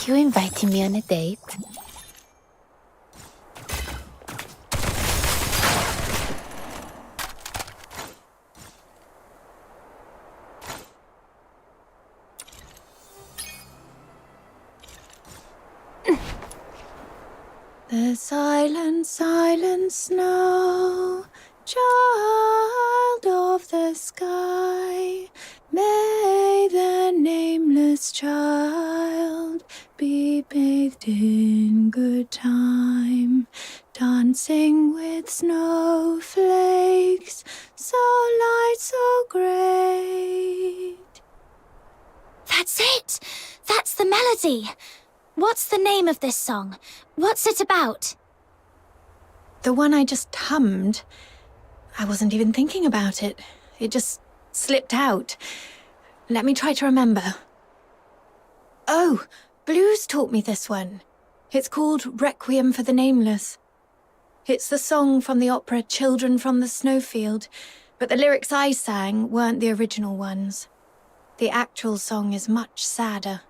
you inviting me on a date? The silent, silent snow, child of the sky, may the nameless child be bathed in good time, dancing with snowflakes, so light, so great. That's it! That's the melody! What's the name of this song? What's it about? The one I just hummed, I wasn't even thinking about it. It just slipped out. Let me try to remember. Oh, Blues taught me this one. It's called Requiem for the Nameless. It's the song from the opera Children from the Snowfield, but the lyrics I sang weren't the original ones. The actual song is much sadder.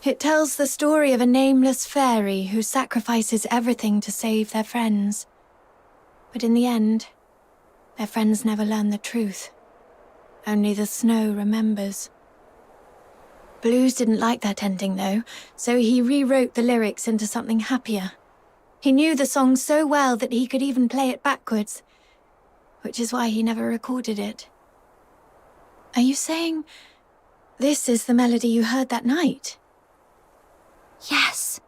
It tells the story of a nameless fairy who sacrifices everything to save their friends. But in the end, their friends never learn the truth. Only the snow remembers. Blues didn't like that ending, though, so he rewrote the lyrics into something happier. He knew the song so well that he could even play it backwards, which is why he never recorded it. Are you saying this is the melody you heard that night? Yes,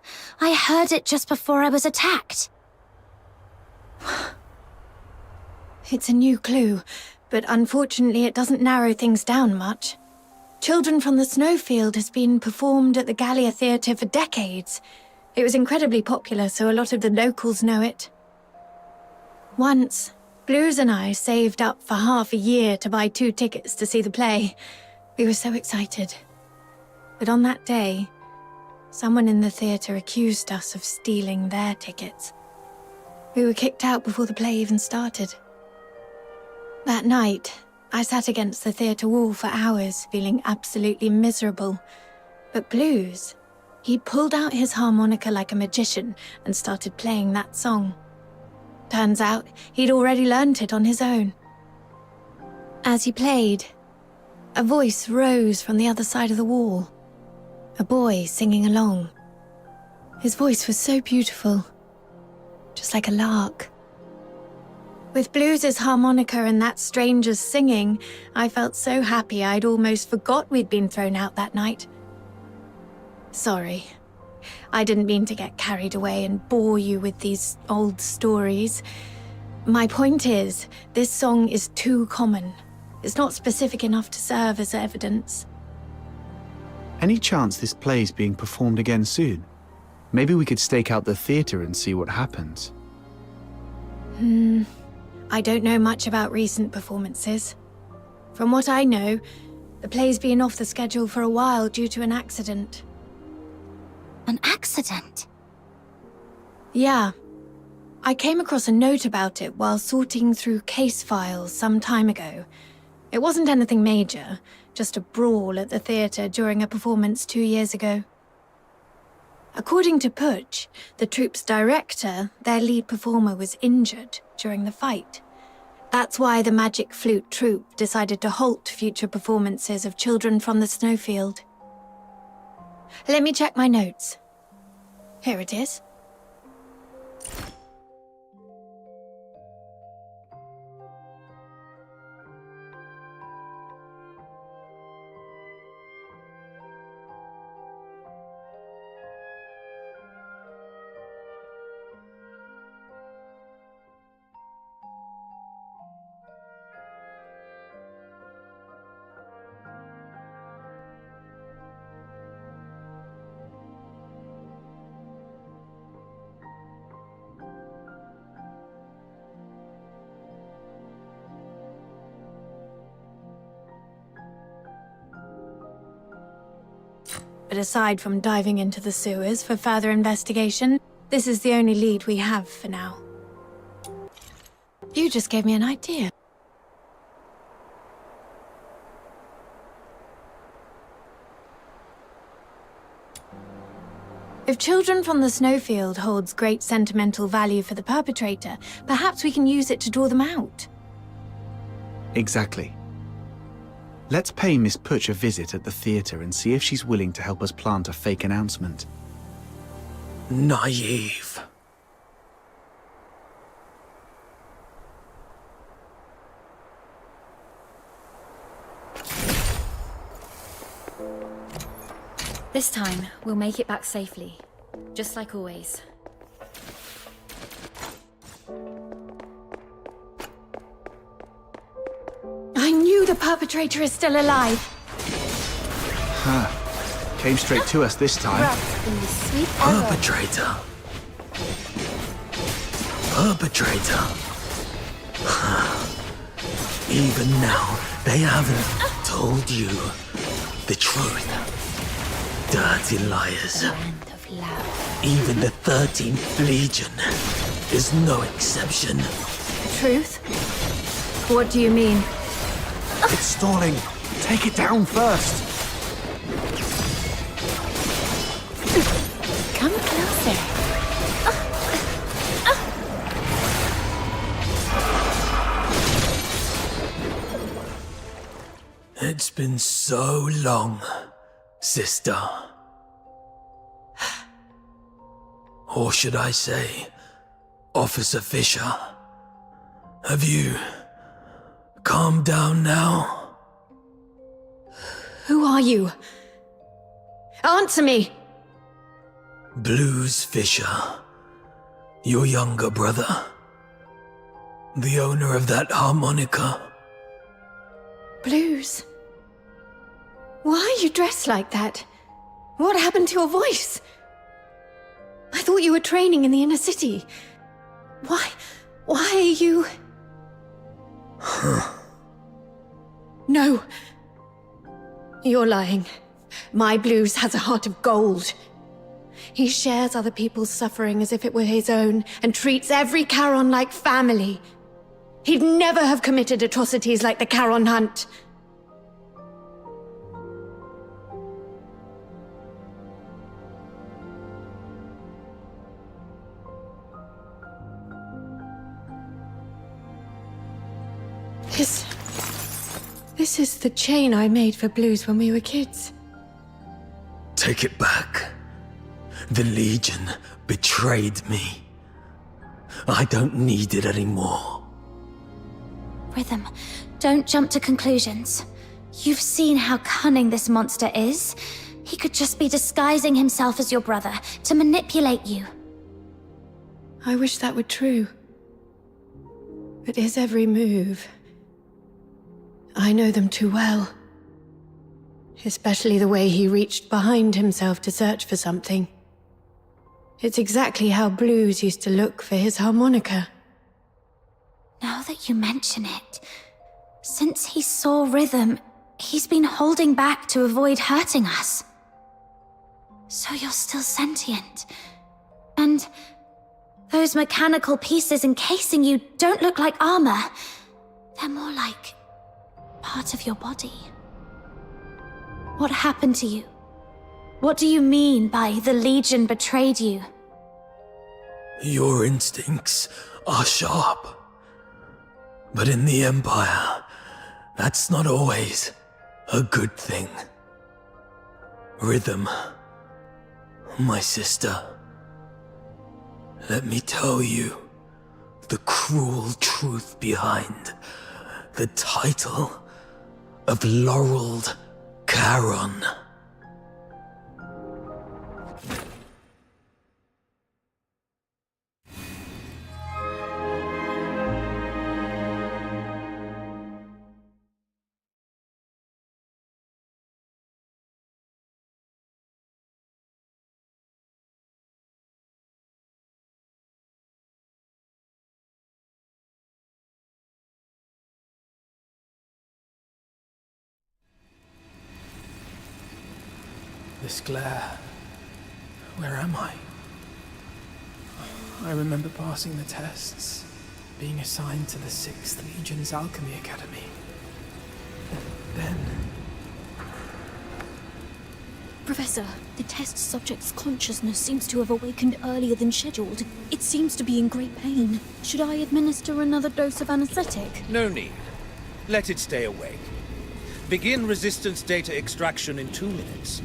I heard it just before I was attacked. It's a new clue, but unfortunately it doesn't narrow things down much. Children from the Snowfield has been performed at the Gallia Theatre for decades. It was incredibly popular, so a lot of the locals know it. Once, Blues and I saved up for half a year to buy 2 tickets to see the play. We were so excited. But on that day, someone in the theatre accused us of stealing their tickets. We were kicked out before the play even started. That night, I sat against the theatre wall for hours, feeling absolutely miserable. But Blues, he pulled out his harmonica like a magician and started playing that song. Turns out, he'd already learnt it on his own. As he played, a voice rose from the other side of the wall. A boy singing along. His voice was so beautiful, just like a lark. With Blues's harmonica and that stranger's singing, I felt so happy I'd almost forgot we'd been thrown out that night. Sorry, I didn't mean to get carried away and bore you with these old stories. My point is, this song is too common. It's not specific enough to serve as evidence. Any chance this play's being performed again soon? Maybe we could stake out the theatre and see what happens. I don't know much about recent performances. From what I know, the play's been off the schedule for a while due to an accident. An accident? Yeah. I came across a note about it while sorting through case files some time ago. It wasn't anything major, just a brawl at the theatre during a performance 2 years ago. According to Putsch, the troupe's director, their lead performer was injured during the fight. That's why the Magic Flute troupe decided to halt future performances of Children from the Snowfield. Let me check my notes. Here it is. But aside from diving into the sewers for further investigation, this is the only lead we have for now. You just gave me an idea. If Children from the Snowfield holds great sentimental value for the perpetrator, perhaps we can use it to draw them out. Exactly. Let's pay Miss Putch a visit at the theatre and see if she's willing to help us plant a fake announcement. Naive. This time, we'll make it back safely. Just like always. I knew the perpetrator is still alive. Came straight to us this time. In the sweet ever. Perpetrator. Perpetrator. Even now, they haven't told you the truth. Dirty liars. Land of love. Even the 13th Legion is no exception. Truth? What do you mean? It's stalling. Take it down first. Come closer. It's been so long, sister. Or should I say, Officer Fisher? Have you calmed down now? Who are you? Answer me! Blues Fisher, your younger brother. The owner of that harmonica. Blues. Why are you dressed like that? What happened to your voice? I thought you were training in the inner city. Why are you... No. You're lying. My Blues has a heart of gold. He shares other people's suffering as if it were his own, and treats every Charon like family. He'd never have committed atrocities like the Charon Hunt. This is the chain I made for Blues when we were kids. Take it back. The Legion betrayed me. I don't need it anymore. Rhythm, don't jump to conclusions. You've seen how cunning this monster is. He could just be disguising himself as your brother to manipulate you. I wish that were true. But his every move... I know them too well. Especially the way he reached behind himself to search for something. It's exactly how Blues used to look for his harmonica. Now that you mention it, since he saw Rhythm, he's been holding back to avoid hurting us. So you're still sentient. And those mechanical pieces encasing you don't look like armor. They're more like part of your body. What happened to you? What do you mean by the Legion betrayed you? Your instincts are sharp. But in the Empire, that's not always a good thing. Rhythm, my sister, let me tell you the cruel truth behind the title of Laureled Charon. This glare. Where am I? I remember passing the tests, being assigned to the 6th Legion's Alchemy Academy. Then... Professor, the test subject's consciousness seems to have awakened earlier than scheduled. It seems to be in great pain. Should I administer another dose of anesthetic? No need. Let it stay awake. Begin resistance data extraction in 2 minutes.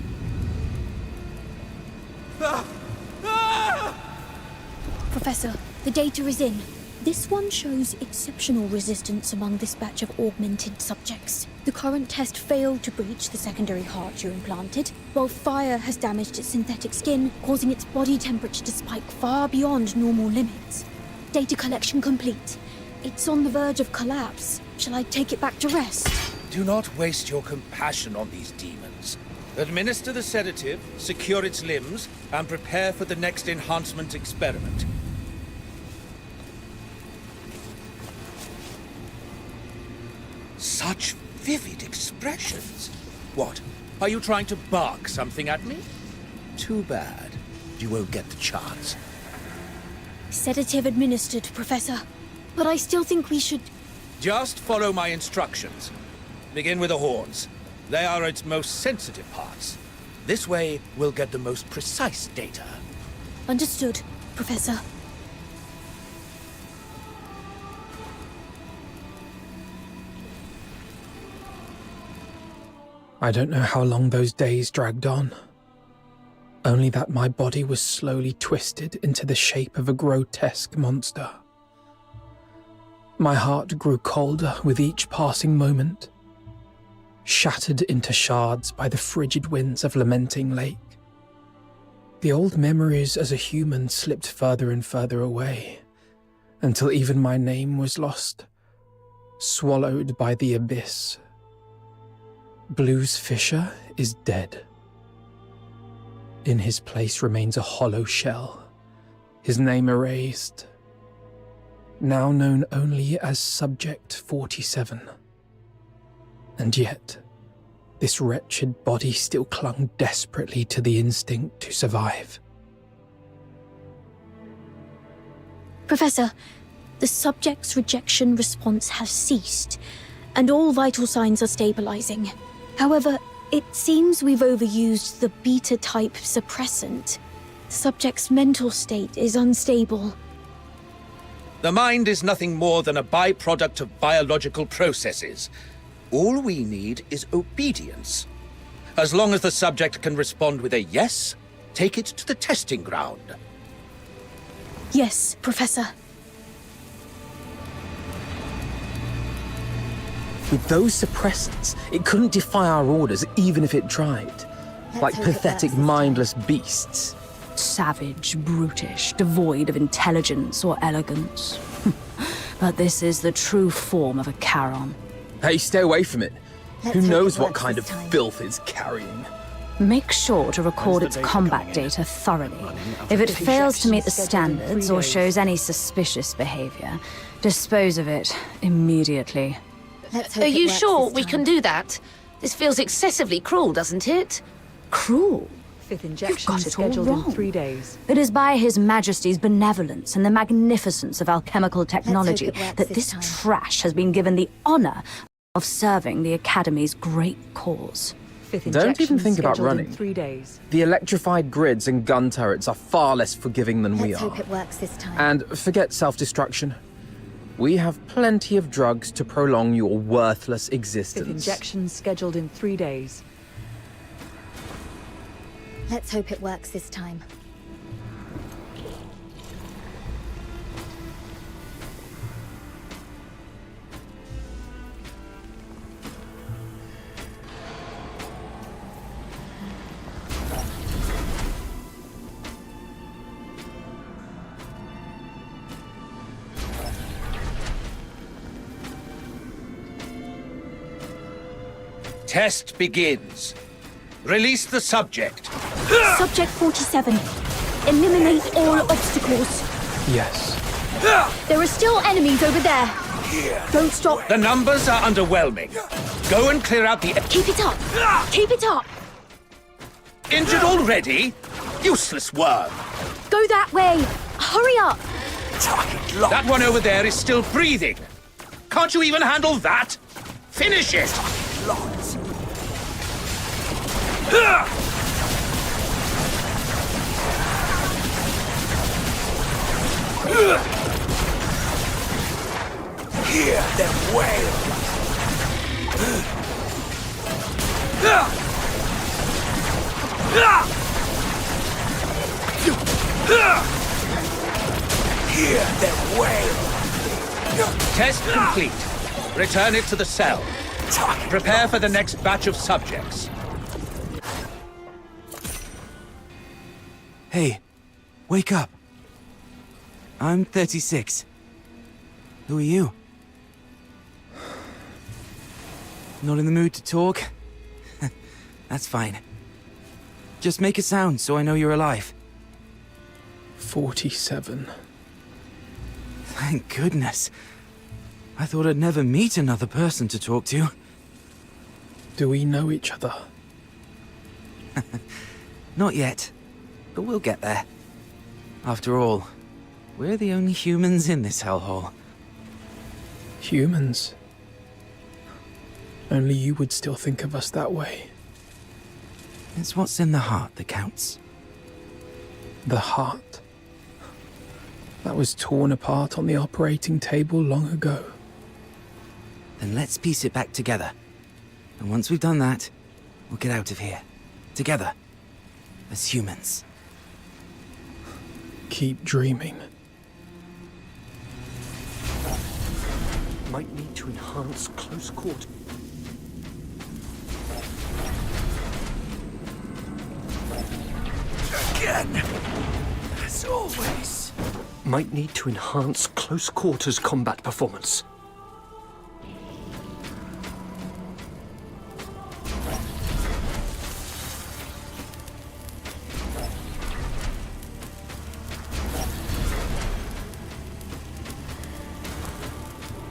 Professor, the data is in. This one shows exceptional resistance among this batch of augmented subjects. The current test failed to breach the secondary heart you implanted, while fire has damaged its synthetic skin, causing its body temperature to spike far beyond normal limits. Data collection complete. It's on the verge of collapse. Shall I take it back to rest? Do not waste your compassion on these demons. Administer the sedative, secure its limbs, and prepare for the next enhancement experiment. Such vivid expressions. What? Are you trying to bark something at me? Too bad. You won't get the chance. Sedative administered, Professor. But I still think we should... Just follow my instructions. Begin with the horns. They are its most sensitive parts. This way, we'll get the most precise data. Understood, Professor. I don't know how long those days dragged on. Only that my body was slowly twisted into the shape of a grotesque monster. My heart grew colder with each passing moment, shattered into shards by the frigid winds of Lamenting Lake. The old memories as a human slipped further and further away, until even my name was lost, swallowed by the abyss. Blues Fisher is dead. In his place remains a hollow shell, his name erased, now known only as Subject 47. And yet, this wretched body still clung desperately to the instinct to survive. Professor, the subject's rejection response has ceased, and all vital signs are stabilizing. However, it seems we've overused the beta-type suppressant. The subject's mental state is unstable. The mind is nothing more than a byproduct of biological processes. All we need is obedience. As long as the subject can respond with a yes, take it to the testing ground. Yes, Professor. With those suppressants, it couldn't defy our orders even if it tried. Like pathetic, mindless beasts. Savage, brutish, devoid of intelligence or elegance. But this is the true form of a Charon. Hey, stay away from it. Who knows what kind of filth it's carrying? Make sure to record its combat data thoroughly. If it fails to meet the standards or shows any suspicious behavior, dispose of it immediately. Are you sure we can do that? This feels excessively cruel, doesn't it? Cruel? Fifth You've injection got is it all scheduled wrong. in 3 days. It is by His Majesty's benevolence and the magnificence of alchemical technology it works that this this time. trash has been given the honor of serving the Academy's great cause. Fifth Don't injection even think about scheduled running. in 3 days. The electrified grids and gun turrets are far less forgiving than we Let's are. hope it works this time. And forget self-destruction. We have plenty of drugs to prolong your worthless Fifth existence. injection scheduled in 3 days. Let's hope it works this time. Test begins. Release the subject. Subject 47. Eliminate all obstacles. Yes. There are still enemies over there. Don't stop. The numbers are underwhelming. Go and clear out the... Keep it up. Keep it up. Injured already? Useless worm. Go that way. Hurry up. That one over there is still breathing. Can't you even handle that? Finish it! Hear them wail! Test complete. Return it to the cell. Prepare for the next batch of subjects. Hey, wake up. I'm 36. Who are you? Not in the mood to talk? That's fine. Just make a sound so I know you're alive. 47. Thank goodness. I thought I'd never meet another person to talk to. Do we know each other? Not yet, but we'll get there. After all, we're the only humans in this hellhole. Humans? Only you would still think of us that way. It's what's in the heart that counts. The heart. That was torn apart on the operating table long ago. Then let's piece it back together. And once we've done that, we'll get out of here. Together. As humans. Keep dreaming. Might need to enhance close quarters. Again! As always. Might need to enhance close quarters combat performance.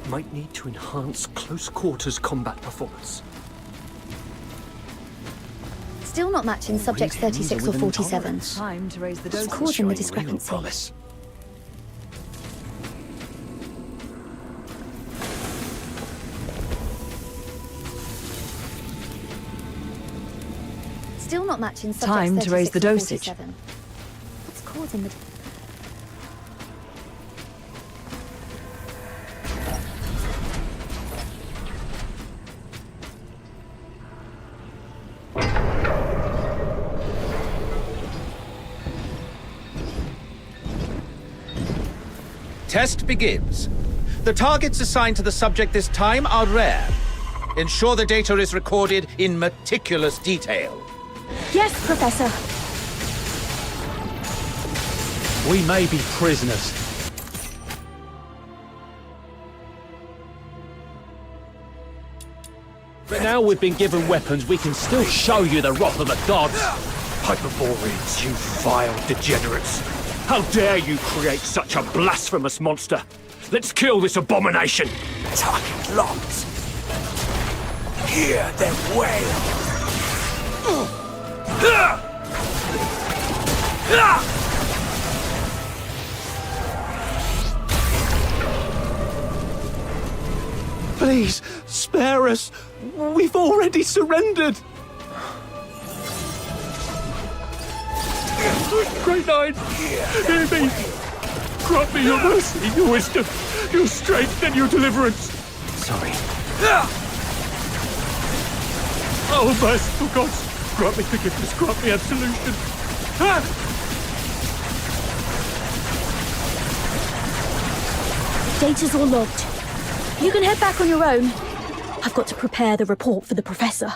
Might need to enhance close quarters combat performance. Still not matching subjects 36 or 47. Time to raise the What's dosage. causing the discrepancy? Still not matching subjects Time to raise 36 the or dosage. 47. What's causing the... Test begins. The targets assigned to the subject this time are rare. Ensure the data is recorded in meticulous detail. Yes, Professor. We may be prisoners. But now we've been given weapons, we can still show you the wrath of the gods. Hyperboreans, you vile degenerates! How dare you create such a blasphemous monster! Let's kill this abomination! Target locked. Hear them wail! Please, spare us! We've already surrendered! Great Nine, hear me! Grant me your mercy, your wisdom, your strength, and your deliverance! Sorry. Oh, merciful gods! Grant me forgiveness, grant me absolution! Data's all logged. You can head back on your own. I've got to prepare the report for the Professor.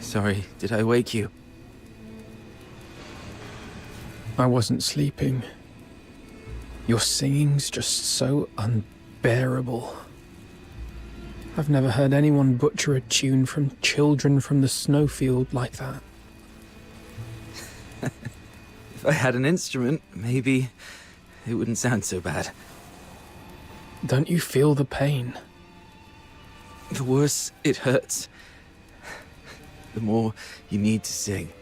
Sorry, did I wake you? I wasn't sleeping. Your singing's just so unbearable. I've never heard anyone butcher a tune from Children from the Snowfield like that. If I had an instrument, maybe it wouldn't sound so bad. Don't you feel the pain? The worse it hurts, the more you need to sing.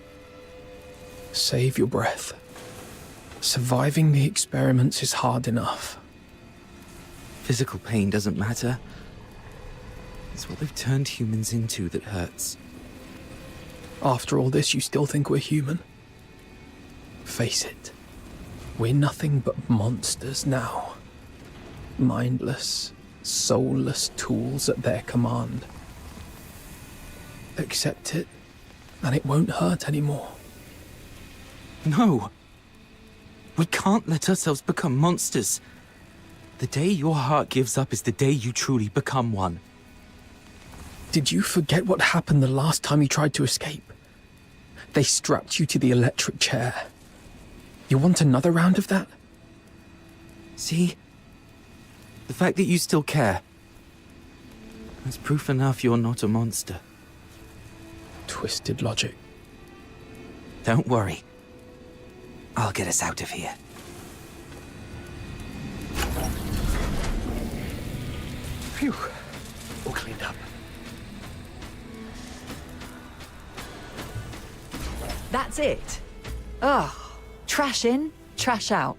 Save your breath. Surviving the experiments is hard enough. Physical pain doesn't matter. It's what they've turned humans into that hurts. After all this, you still think we're human? Face it, we're nothing but monsters now. Mindless, soulless tools at their command. Accept it, and it won't hurt anymore. No. We can't let ourselves become monsters. The day your heart gives up is the day you truly become one. Did you forget what happened the last time you tried to escape? They strapped you to the electric chair. You want another round of that? See? The fact that you still care. That's proof enough you're not a monster. Twisted logic. Don't worry. I'll get us out of here. Phew. All cleaned up. That's it? Ugh. Trash in, trash out.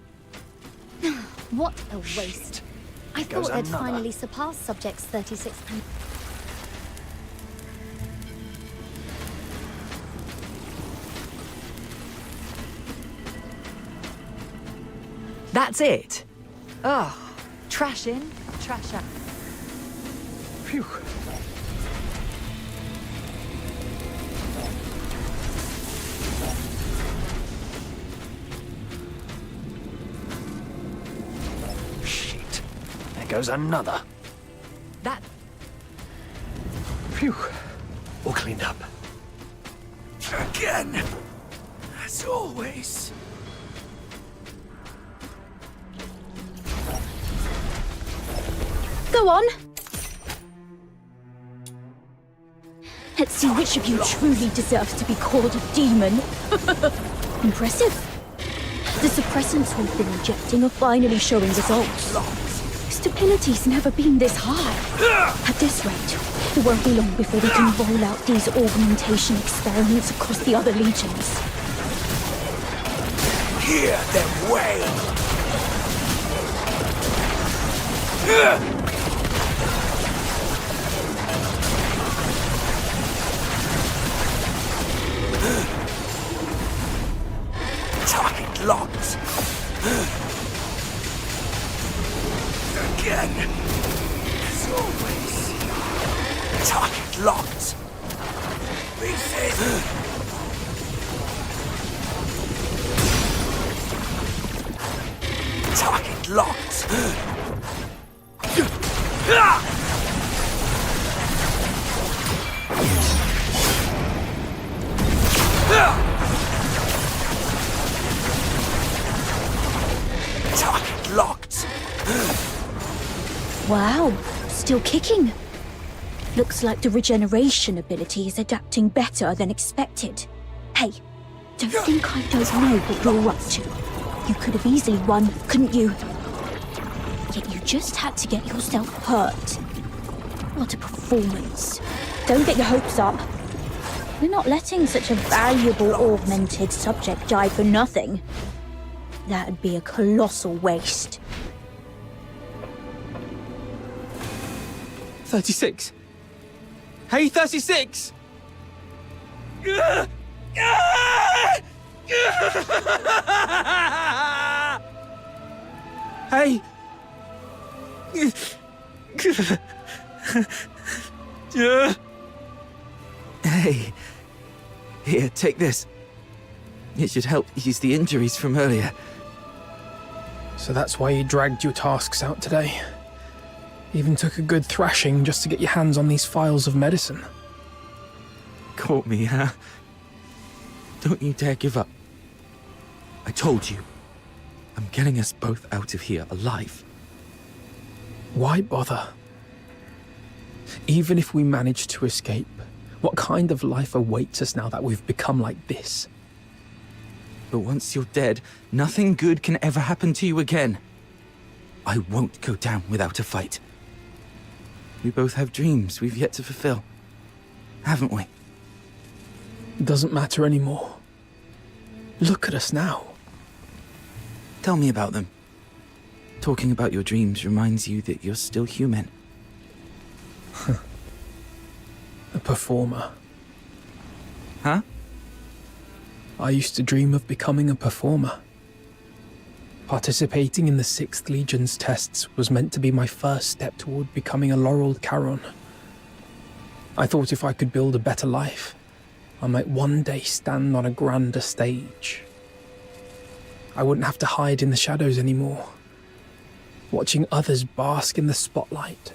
What a waste. I Goes thought they'd another. finally surpassed Subjects 36 and... That's it? Ugh. Trash in, trash out. Phew. Shit. There goes another. That... Phew. All cleaned up. Again. As always. Go on! Let's see which of you truly deserves to be called a demon. Impressive. The suppressants we've been injecting are finally showing results. Stability's never been this high. At this rate, it won't be long before we can roll out these augmentation experiments across the other legions. Hear them wail. Target locked. Again. As always. Target locked. Reset. Target locked. Target locked. Wow, still kicking. Looks like the regeneration ability is adapting better than expected. Hey, don't think I don't know what you're up to. You could have easily won, couldn't you? Yet you just had to get yourself hurt. What a performance. Don't get your hopes up. We're not letting such a valuable augmented subject die for nothing. That'd be a colossal waste. 36. Hey, 36! Hey! Hey. Here, take this. It should help ease the injuries from earlier. So that's why you dragged your tasks out today. Even took a good thrashing just to get your hands on these files of medicine. Caught me, huh? Don't you dare give up. I told you. I'm getting us both out of here alive. Why bother? Even if we manage to escape, what kind of life awaits us now that we've become like this? But once you're dead, nothing good can ever happen to you again. I won't go down without a fight. We both have dreams we've yet to fulfill, haven't we? Doesn't matter anymore. Look at us now. Tell me about them. Talking about your dreams reminds you that you're still human. A performer. Huh? I used to dream of becoming a performer. Participating in the 6th Legion's tests was meant to be my first step toward becoming a laureled Charon. I thought if I could build a better life, I might one day stand on a grander stage. I wouldn't have to hide in the shadows anymore, watching others bask in the spotlight,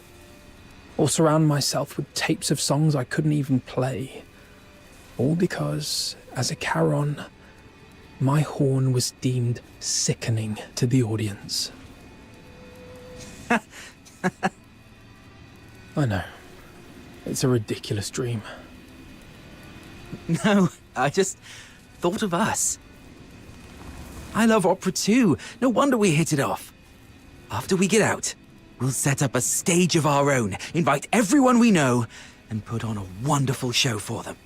or surround myself with tapes of songs I couldn't even play, all because, as a Charon, my horn was deemed sickening to the audience. I know. It's a ridiculous dream. No, I just thought of us. I love opera too. No wonder we hit it off. After we get out, we'll set up a stage of our own, invite everyone we know, and put on a wonderful show for them.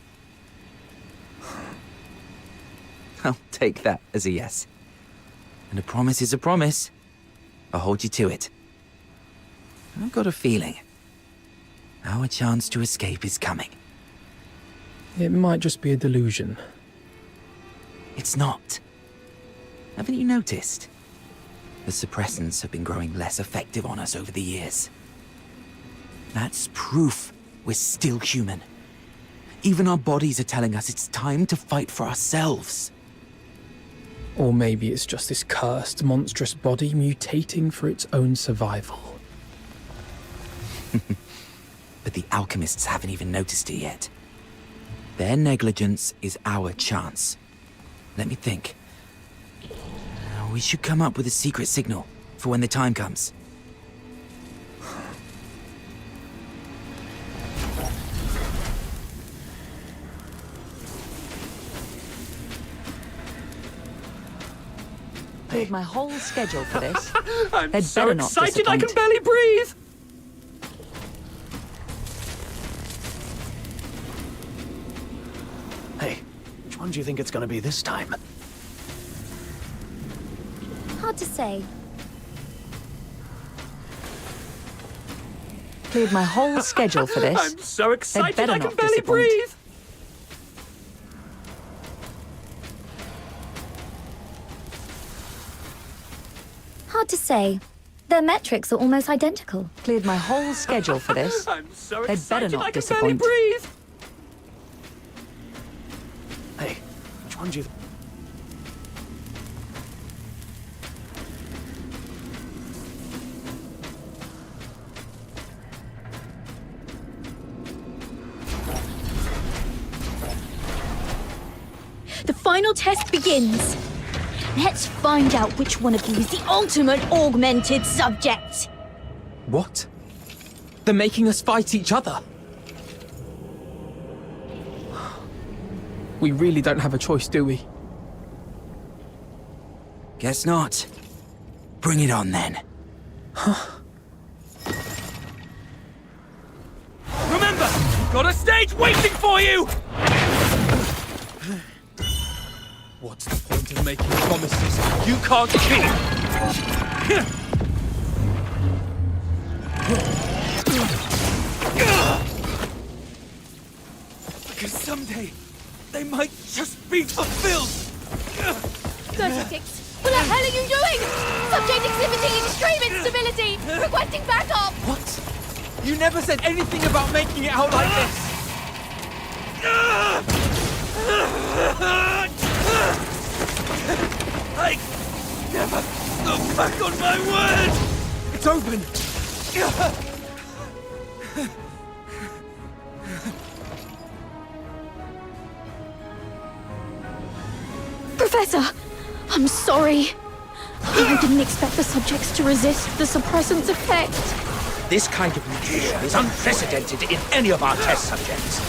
I'll take that as a yes. And a promise is a promise. I'll hold you to it. I've got a feeling our chance to escape is coming. It might just be a delusion. It's not. Haven't you noticed? The suppressants have been growing less effective on us over the years. That's proof we're still human. Even our bodies are telling us it's time to fight for ourselves. Or maybe it's just this cursed, monstrous body mutating for its own survival. But the alchemists haven't even noticed it yet. Their negligence is our chance. Let me think. We should come up with a secret signal for when the time comes. Cleared my whole schedule for this. I'm They'd so better not excited I disappoint. can barely breathe! Hey, which one do you think it's gonna be this time? Hard to say. Cleared my whole schedule for this. I'm so They'd excited better I can not barely disappoint. breathe! Hard to say. Their metrics are almost identical. Cleared my whole schedule for this. I'm so They'd better excited not I can barely disappoint. breathe! Hey, which one do you... The final test begins. Let's find out which one of you is the ultimate augmented subject. What? They're making us fight each other? We really don't have a choice, do we? Guess not. Bring it on then. Remember, we've got a stage waiting for you! What's the point of making promises You can't keep! Because someday, they might just be fulfilled! 36. What the hell are you doing? Subject exhibiting extreme instability. Requesting backup. What? You never said anything about making it out like this! I never go back on my word! It's open! Professor, I'm sorry. I didn't expect the subjects to resist the suppressant's effect. This kind of mutation is unprecedented in any of our test subjects.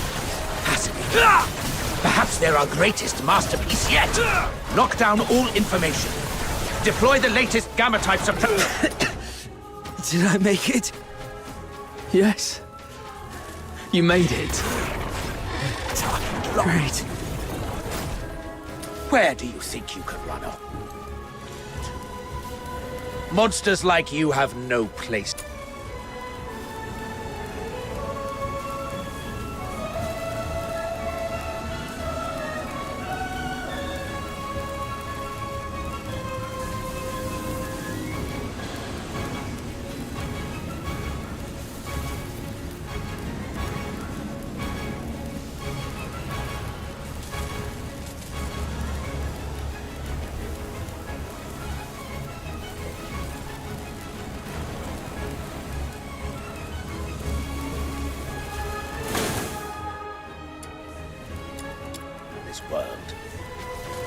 Fascinating. Perhaps they're our greatest masterpiece yet. Lock down all information. Deploy the latest gamma type Did I make it? Yes. You made it. Great. Where do you think you could run off? Monsters like you have no place.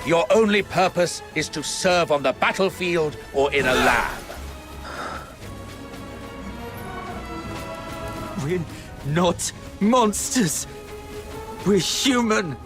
Your only purpose is to serve on the battlefield or in a lab. We're not monsters. We're human.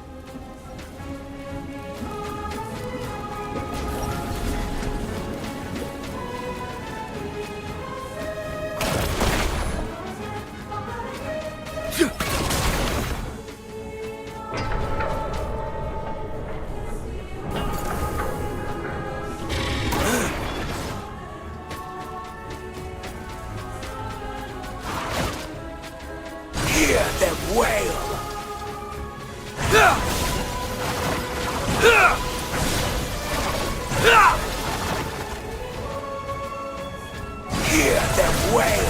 Hear them wail! Hear them wail!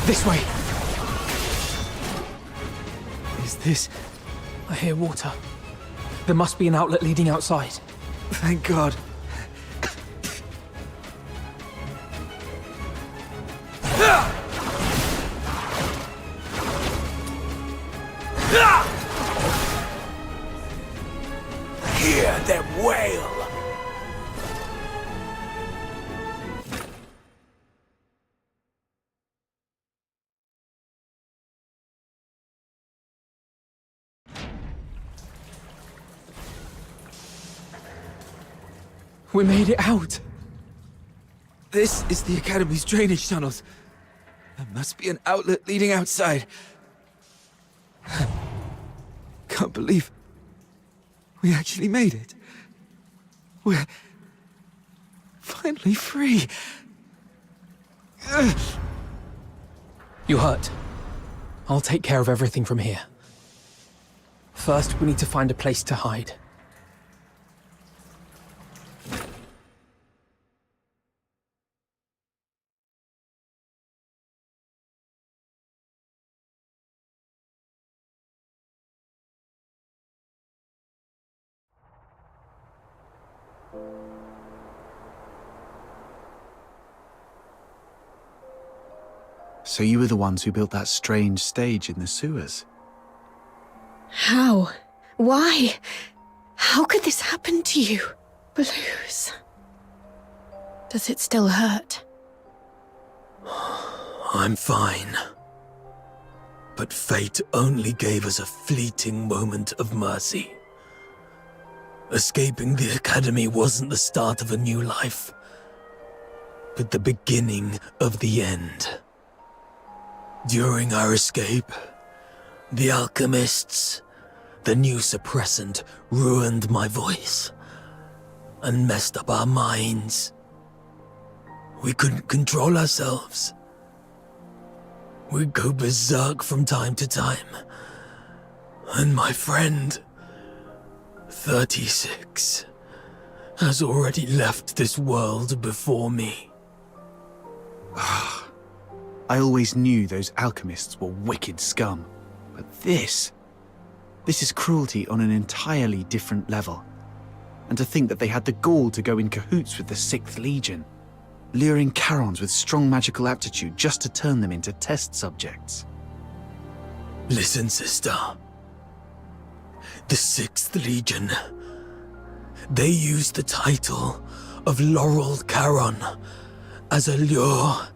This way. Is this... I hear water. There must be an outlet leading outside. Thank God. Hear them wail! We made it out. This is the Academy's drainage tunnels. There must be an outlet leading outside. Can't believe we actually made it. We're finally free. You hurt. I'll take care of everything from here. First, we need to find a place to hide. So you were the ones who built that strange stage in the sewers? How? Why? How could this happen to you? Blues. Does it still hurt? I'm fine. But fate only gave us a fleeting moment of mercy. Escaping the Academy wasn't the start of a new life, but the beginning of the end. During our escape, the alchemists, the new suppressant, ruined my voice and messed up our minds. We couldn't control ourselves. We'd go berserk from time to time. And my friend, 36, has already left this world before me. I always knew those alchemists were wicked scum. But this is cruelty on an entirely different level. And to think that they had the gall to go in cahoots with the 6th Legion, luring Charons with strong magical aptitude just to turn them into test subjects. Listen, sister. The 6th Legion. They used the title of Laurel Charon as a lure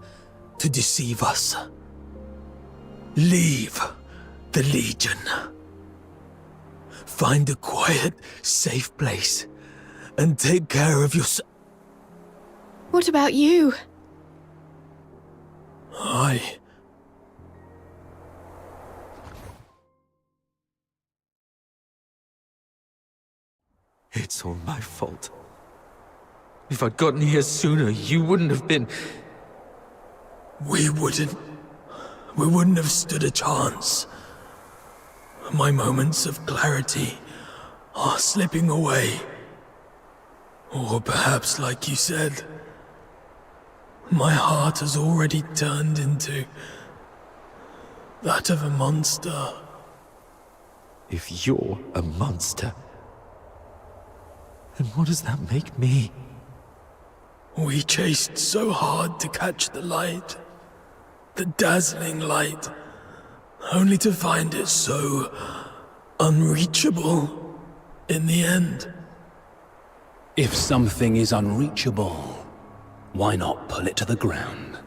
to deceive us. Leave the Legion. Find a quiet, safe place and take care of yourself. What about you? It's all my fault. If I'd gotten here sooner, you wouldn't have been... We wouldn't have stood a chance. My moments of clarity are slipping away. Or perhaps, like you said, my heart has already turned into that of a monster. If you're a monster, then what does that make me? We chased so hard to catch the light, the dazzling light, only to find it so unreachable in the end. If something is unreachable, why not pull it to the ground?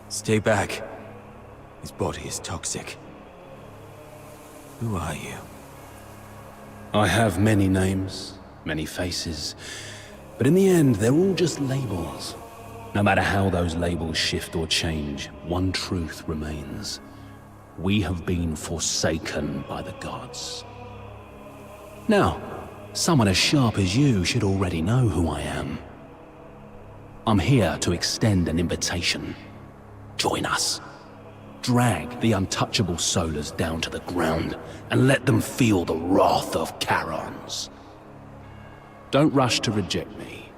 Stay back. His body is toxic. Who are you? I have many names, many faces, but in the end, they're all just labels. No matter how those labels shift or change, one truth remains. We have been forsaken by the gods. Now, someone as sharp as you should already know who I am. I'm here to extend an invitation. Join us. Drag the untouchable Solars down to the ground and let them feel the wrath of Charons. Don't rush to reject me.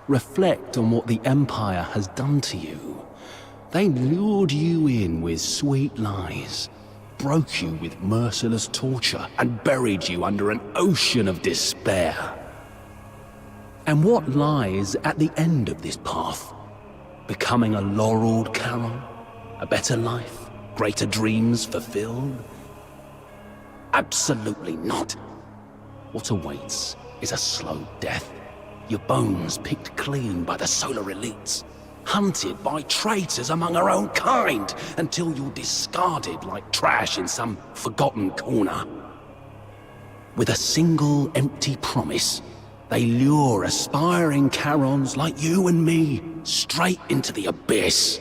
Reflect on what the Empire has done to you. They lured you in with sweet lies, broke you with merciless torture, and buried you under an ocean of despair. And what lies at the end of this path? Becoming a laureled Charon? A better life? Greater dreams fulfilled? Absolutely not. What awaits is a slow death. Your bones picked clean by the Solar elites, hunted by traitors among our own kind, until you're discarded like trash in some forgotten corner. With a single empty promise, they lure aspiring Charons like you and me straight into the abyss.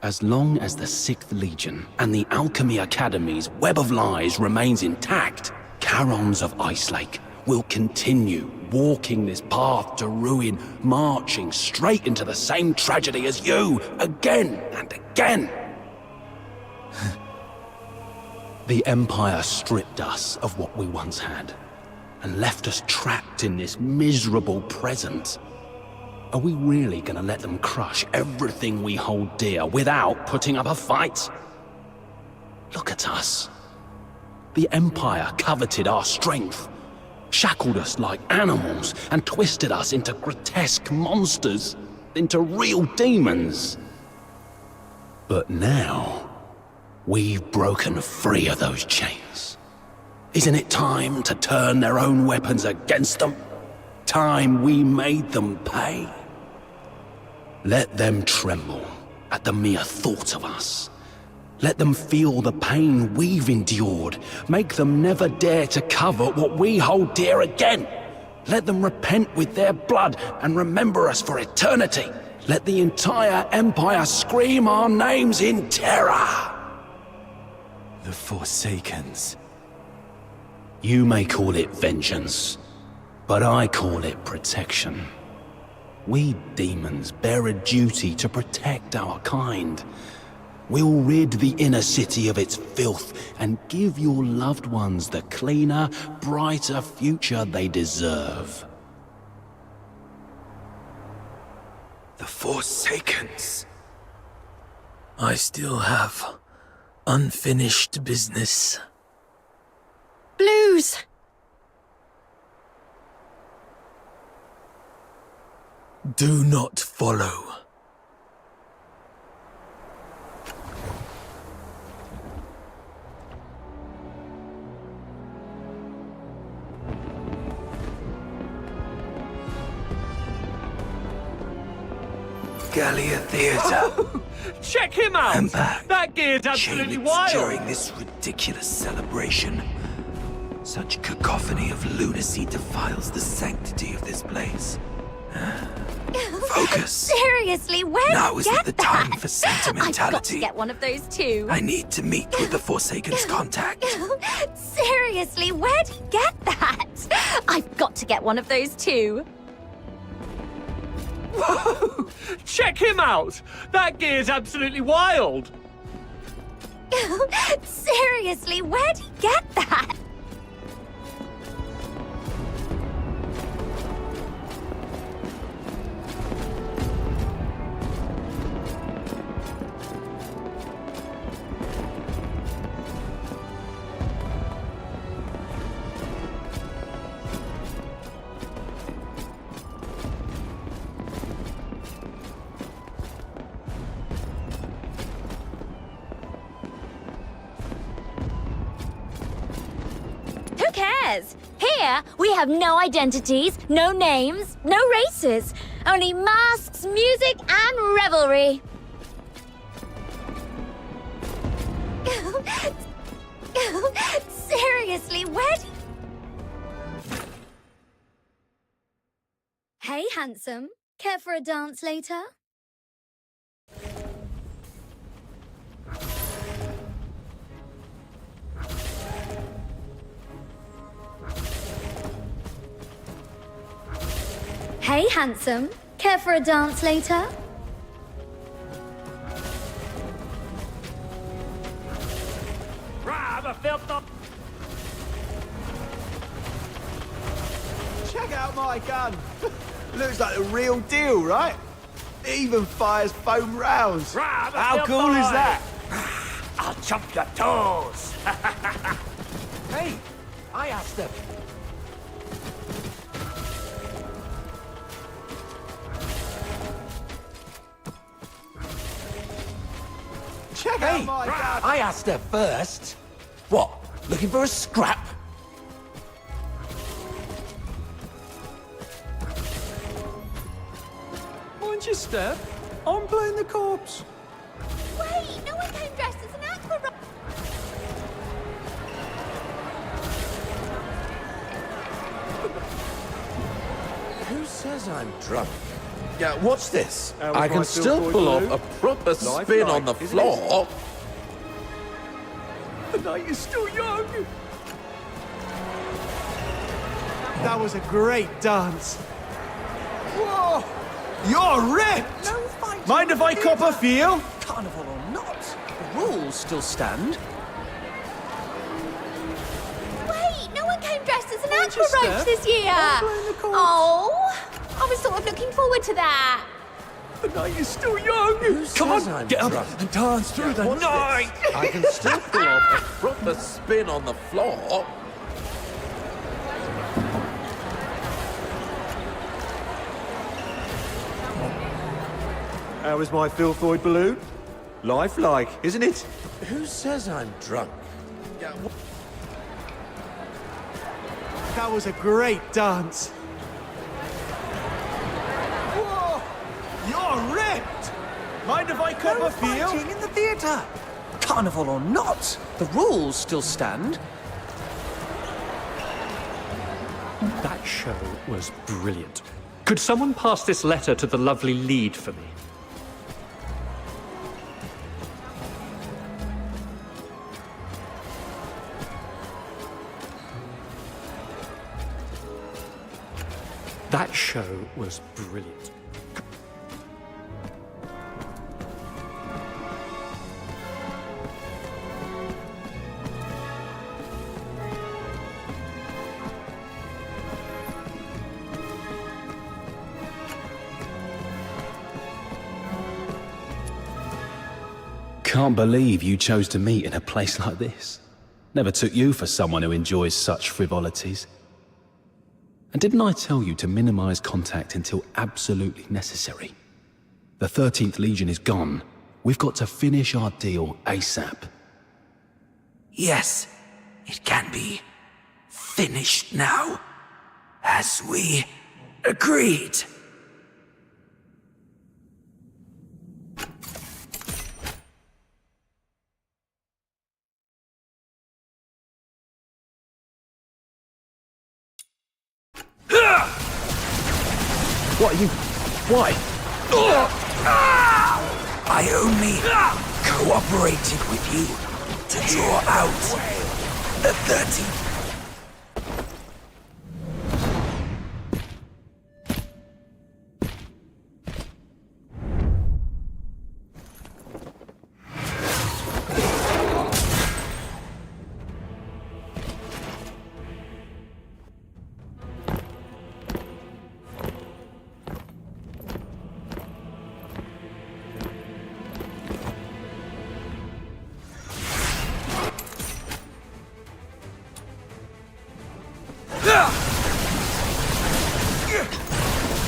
As long as the 6th Legion and the Alchemy Academy's web of lies remains intact, Charons of Icelake will continue walking this path to ruin, marching straight into the same tragedy as you, again and again. The Empire stripped us of what we once had, and left us trapped in this miserable present. Are we really gonna let them crush everything we hold dear without putting up a fight? Look at us. The Empire coveted our strength, shackled us like animals, and twisted us into grotesque monsters, into real demons. But now, we've broken free of those chains. Isn't it time to turn their own weapons against them? Time we made them pay? Let them tremble at the mere thought of us. Let them feel the pain we've endured. Make them never dare to cover what we hold dear again. Let them repent with their blood and remember us for eternity. Let the entire Empire scream our names in terror. The Forsakens. You may call it vengeance, but I call it protection. We demons bear a duty to protect our kind. We'll rid the inner city of its filth and give your loved ones the cleaner, brighter future they deserve. The Forsakens. I still have unfinished business. Blues! Do not follow. Gallia Theatre. Oh, check him out! I'm back. That gear's absolutely Chainix wild! during this ridiculous celebration. Such cacophony of lunacy defiles the sanctity of this place. Focus. Seriously, where Now did you isn't get the that? time for sentimentality. I've got to get one of those too. I need to meet with the Forsaken's contact. Seriously, where'd you get that? I've got to get one of those too. Whoa! Check him out! That gear's absolutely wild! Seriously, where'd you get that? cares? Here, we have no identities, no names, no races. Only masks, music, and revelry. Seriously, where do... Hey, handsome. Care for a dance later? Hey, handsome. Care for a dance later? Check out my gun. Looks like the real deal, right? It even fires foam rounds. How cool is that? I'll chop your toes. Hey, I asked them. Check out my gun. I asked her first. What? Looking for a scrap? Mind your step. I'm playing the corpse. Wait, no one came dressed as an acrobat. Who says I'm drunk? Yeah, watch this. was I my can still Phil pull Boyd off a proper spin on the isn't it? floor. The night is still young. That was a great dance. Whoa! You're ripped! No fighting. Mind if I cop a feel? Carnival or not, the rules still stand. Wait, no one came dressed as an Mind your acrobat step. this year. I'm playing the corpse. Oh, I was sort of looking forward to that. The night is still young. Come on, get drunk? up and dance through the Watch night. this. I can still pull off a proper spin on the floor. How is my Phil Boyd balloon? Lifelike, isn't it? Who says I'm drunk? Yeah, That was a great dance. Whoa! You're ripped! Mind if I cop No a feel? fighting in the theatre. Carnival or not, the rules still stand. That show was brilliant. Could someone pass this letter to the lovely lead for me? That show was brilliant. Can't believe you chose to meet in a place like this. Never took you for someone who enjoys such frivolities. And didn't I tell you to minimize contact until absolutely necessary? The 13th Legion is gone. We've got to finish our deal ASAP. Yes, it can be finished now, as we agreed. What are you... Why? I only cooperated with you to draw out the 13th.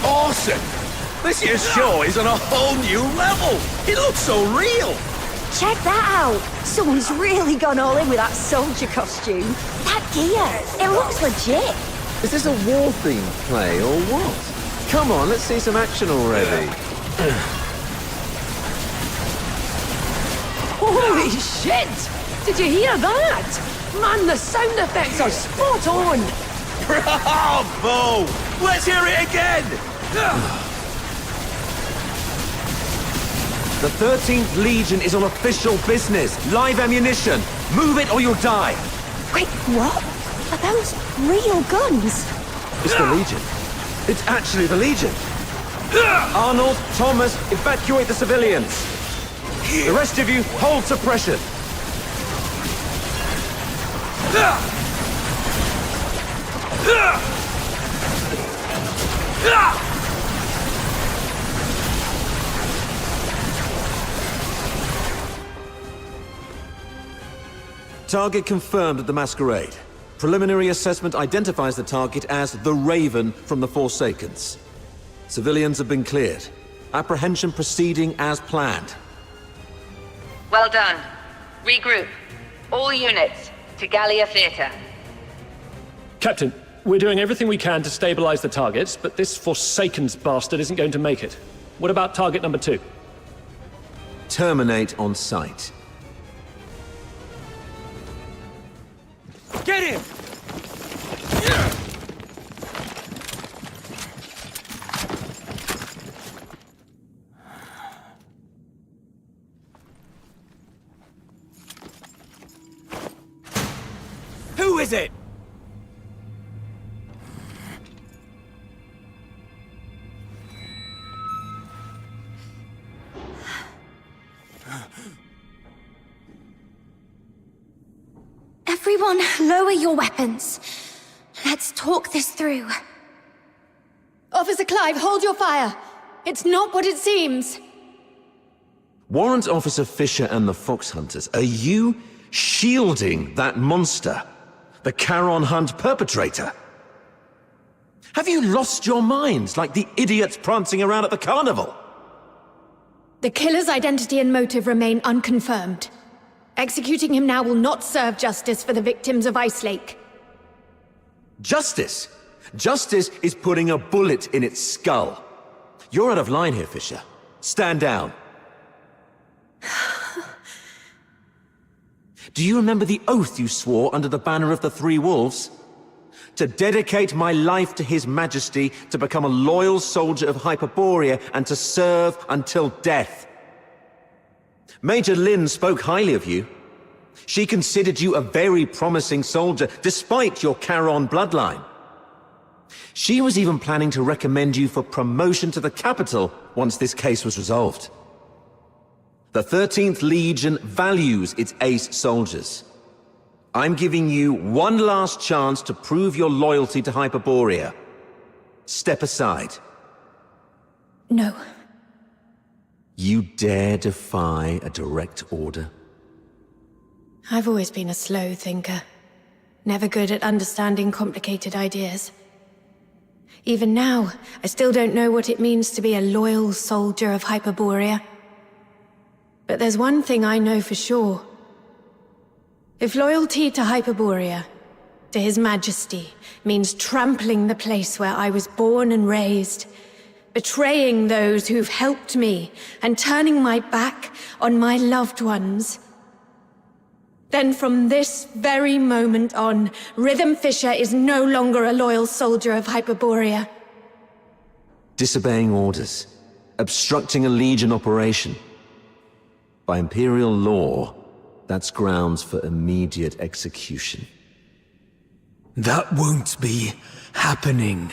Awesome! This year's show is on a whole new level! It looks so real! Check that out! Someone's really gone all in with that soldier costume. That gear, it looks legit. Is this a war-themed play or what? Come on, let's see some action already. Holy shit! Did you hear that? Man, the sound effects are spot on! Bravo! Let's hear it again! The 13th Legion is on official business. Live ammunition. Move it or you'll die. Wait, what? Are those real guns? It's the Legion. It's actually the Legion. Arnold, Thomas, evacuate the civilians. The rest of you, hold suppression. Target confirmed at the Masquerade. Preliminary assessment identifies the target as the Raven from the Forsakens. Civilians have been cleared. Apprehension proceeding as planned. Well done. Regroup. All units to Gallia Theatre. Captain, we're doing everything we can to stabilize the targets, but this Forsakens bastard isn't going to make it. What about target number 2? Terminate on sight. Get him! Who is it? Everyone, lower your weapons. Let's talk this through. Officer Clive, hold your fire. It's not what it seems. Warrant Officer Fisher and the Fox Hunters, are you shielding that monster? The Charon Hunt perpetrator? Have you lost your minds like the idiots prancing around at the carnival? The killer's identity and motive remain unconfirmed. Executing him now will not serve justice for the victims of Ice Lake. Justice? Justice is putting a bullet in its skull. You're out of line here, Fisher. Stand down. Do you remember the oath you swore under the banner of the Three Wolves? To dedicate my life to His Majesty, to become a loyal soldier of Hyperborea, and to serve until death. Major Lynn spoke highly of you. She considered you a very promising soldier, despite your Charon bloodline. She was even planning to recommend you for promotion to the capital once this case was resolved. The 13th Legion values its ace soldiers. I'm giving you one last chance to prove your loyalty to Hyperborea. Step aside. No. You dare defy a direct order? I've always been a slow thinker. Never good at understanding complicated ideas. Even now, I still don't know what it means to be a loyal soldier of Hyperborea. But there's one thing I know for sure. If loyalty to Hyperborea, to His Majesty, means trampling the place where I was born and raised, betraying those who've helped me, and turning my back on my loved ones, then from this very moment on, Rhythm Fisher is no longer a loyal soldier of Hyperborea. Disobeying orders, obstructing a Legion operation. By Imperial law, that's grounds for immediate execution. That won't be happening.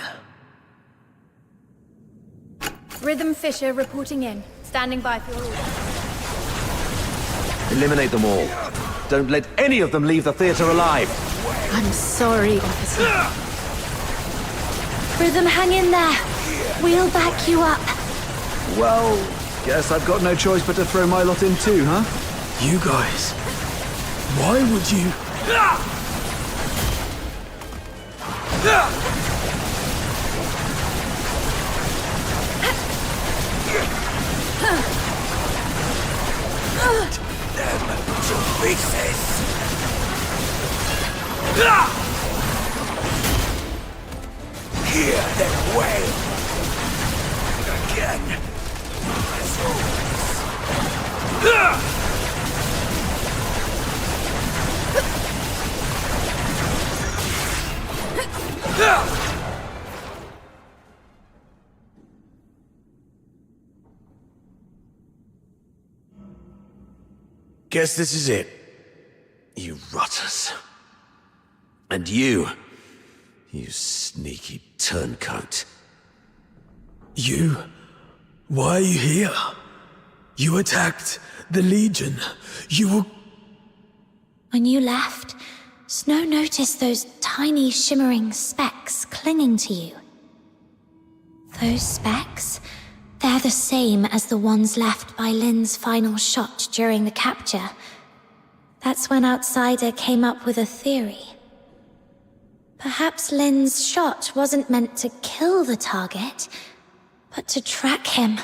Rhythm Fisher reporting in. Standing by for your order. Eliminate them all. Don't let any of them leave the theater alive. I'm sorry, officer. Rhythm, hang in there. We'll back you up. Well, guess I've got no choice but to throw my lot in too, huh? You guys, why would you... to pieces! Hear them wail! Again! As always! Guess this is it. You rotters. And you sneaky turncoat. You? Why are you here? You attacked the Legion. You were... When you left, Snow noticed those tiny shimmering specks clinging to you. Those specks? They're the same as the ones left by Lynn's final shot during the capture. That's when Outsider came up with a theory. Perhaps Lynn's shot wasn't meant to kill the target, but to track him.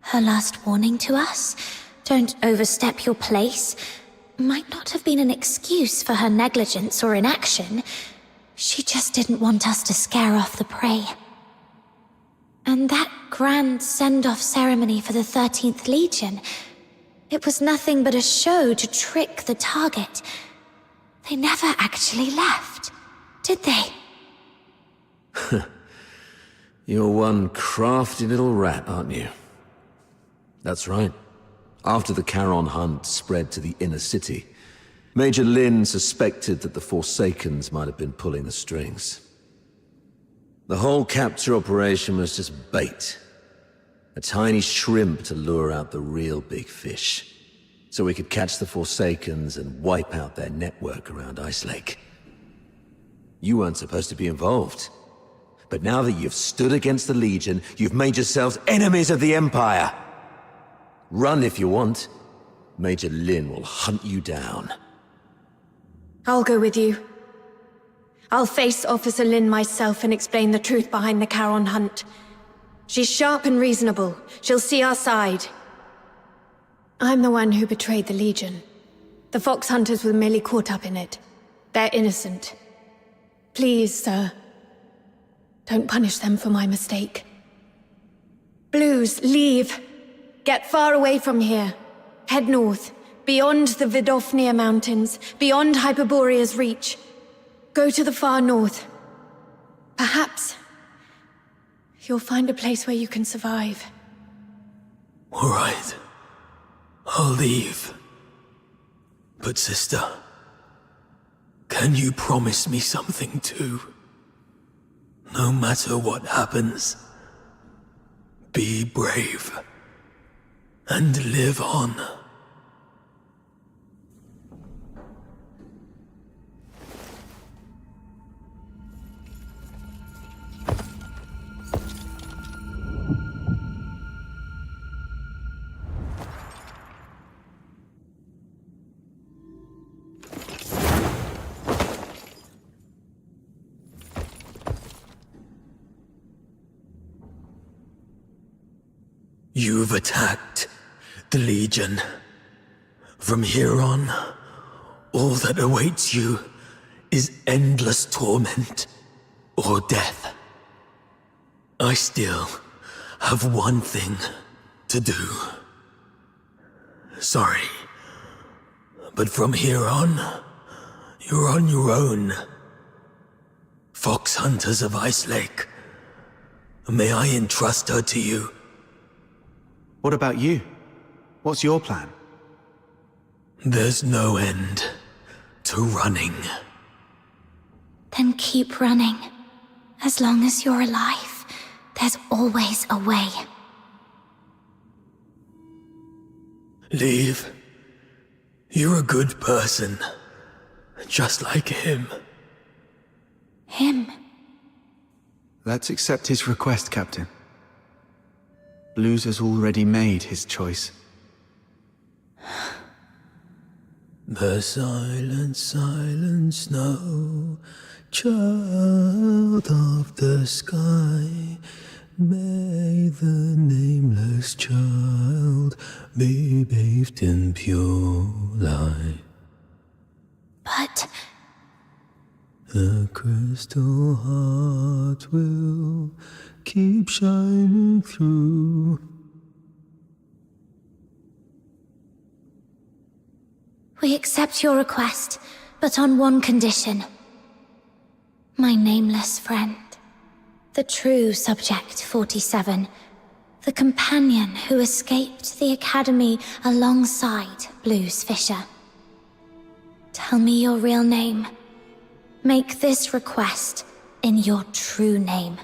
Her last warning to us, don't overstep your place, might not have been an excuse for her negligence or inaction. She just didn't want us to scare off the prey. And that grand send-off ceremony for the 13th Legion, it was nothing but a show to trick the target. They never actually left, did they? You're one crafty little rat, aren't you? That's right. After the Charon hunt spread to the inner city, Major Lynn suspected that the Forsakens might have been pulling the strings. The whole capture operation was just bait. A tiny shrimp to lure out the real big fish, so we could catch the Forsakens and wipe out their network around Ice Lake. You weren't supposed to be involved. But now that you've stood against the Legion, you've made yourselves enemies of the Empire. Run if you want. Major Lynn will hunt you down. I'll go with you. I'll face Officer Lynn myself and explain the truth behind the Charon hunt. She's sharp and reasonable. She'll see our side. I'm the one who betrayed the Legion. The Fox Hunters were merely caught up in it. They're innocent. Please, sir. Don't punish them for my mistake. Blues, leave. Get far away from here. Head north, beyond the Vidofnir Mountains, beyond Hyperborea's reach. Go to the far north. Perhaps you'll find a place where you can survive. All right. I'll leave. But sister, can you promise me something too? No matter what happens, be brave and live on. You've attacked the Legion. From here on, all that awaits you is endless torment or death. I still have one thing to do. Sorry, but from here on, you're on your own. Fox Hunters of Ice Lake, may I entrust her to you? What about you? What's your plan? There's no end to running. Then keep running. As long as you're alive, there's always a way. Leave. You're a good person. Just like him. Him? Let's accept his request, Captain. Blues has already made his choice. The silent, silent snow, child of the sky, May the nameless child be bathed in pure light. But The crystal heart will keep shining through. we accept your request, but on one condition. My nameless friend, the true Subject 47, the companion who escaped the Academy alongside Blues Fisher. Tell me your real name. Make this request in your true name.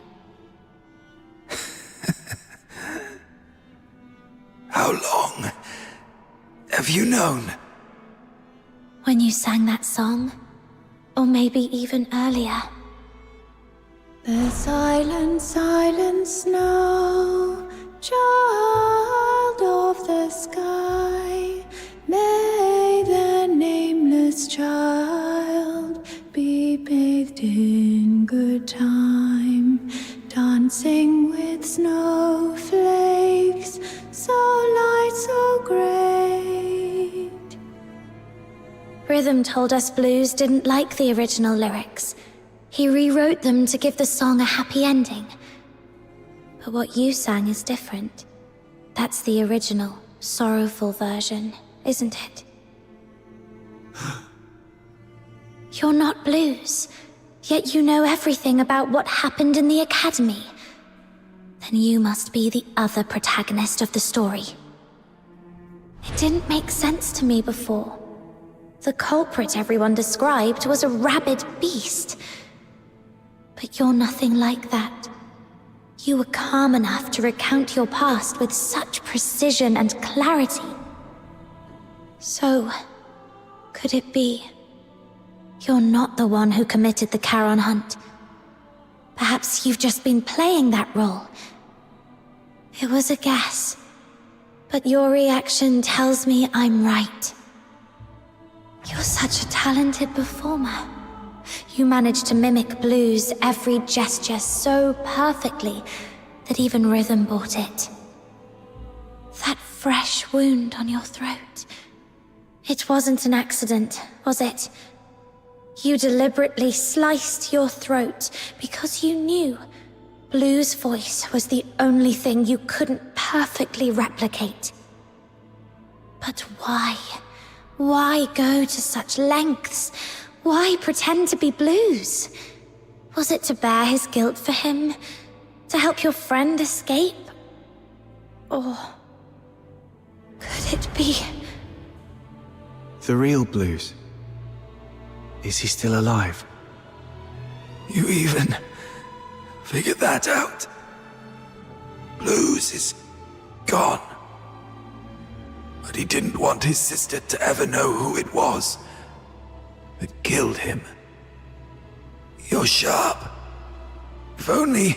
How long have you known? When you sang that song, or maybe even earlier. The silent, silent snow, child of the sky, may the nameless child be bathed in good time, dancing with snowflakes, so light, so great. Rhythm told us Blues didn't like the original lyrics. He rewrote them to give the song a happy ending. But what you sang is different. That's the original, sorrowful version, isn't it? You're not Blues, yet you know everything about what happened in the Academy. Then you must be the other protagonist of the story. It didn't make sense to me before. The culprit everyone described was a rabid beast. But you're nothing like that. You were calm enough to recount your past with such precision and clarity. So, could it be you're not the one who committed the Charon hunt? Perhaps you've just been playing that role. It was a guess, but your reaction tells me I'm right. You're such a talented performer. You managed to mimic Blues' every gesture so perfectly that even Rhythm bought it. That fresh wound on your throat. It wasn't an accident, was it? You deliberately sliced your throat because you knew Blues' voice was the only thing you couldn't perfectly replicate. But why? Why go to such lengths? Why pretend to be Blues? Was it to bear his guilt for him? To help your friend escape? Or could it be The real Blues? Is he still alive? You even figured that out? Blues is gone. But he didn't want his sister to ever know who it was that killed him. You're sharp. If only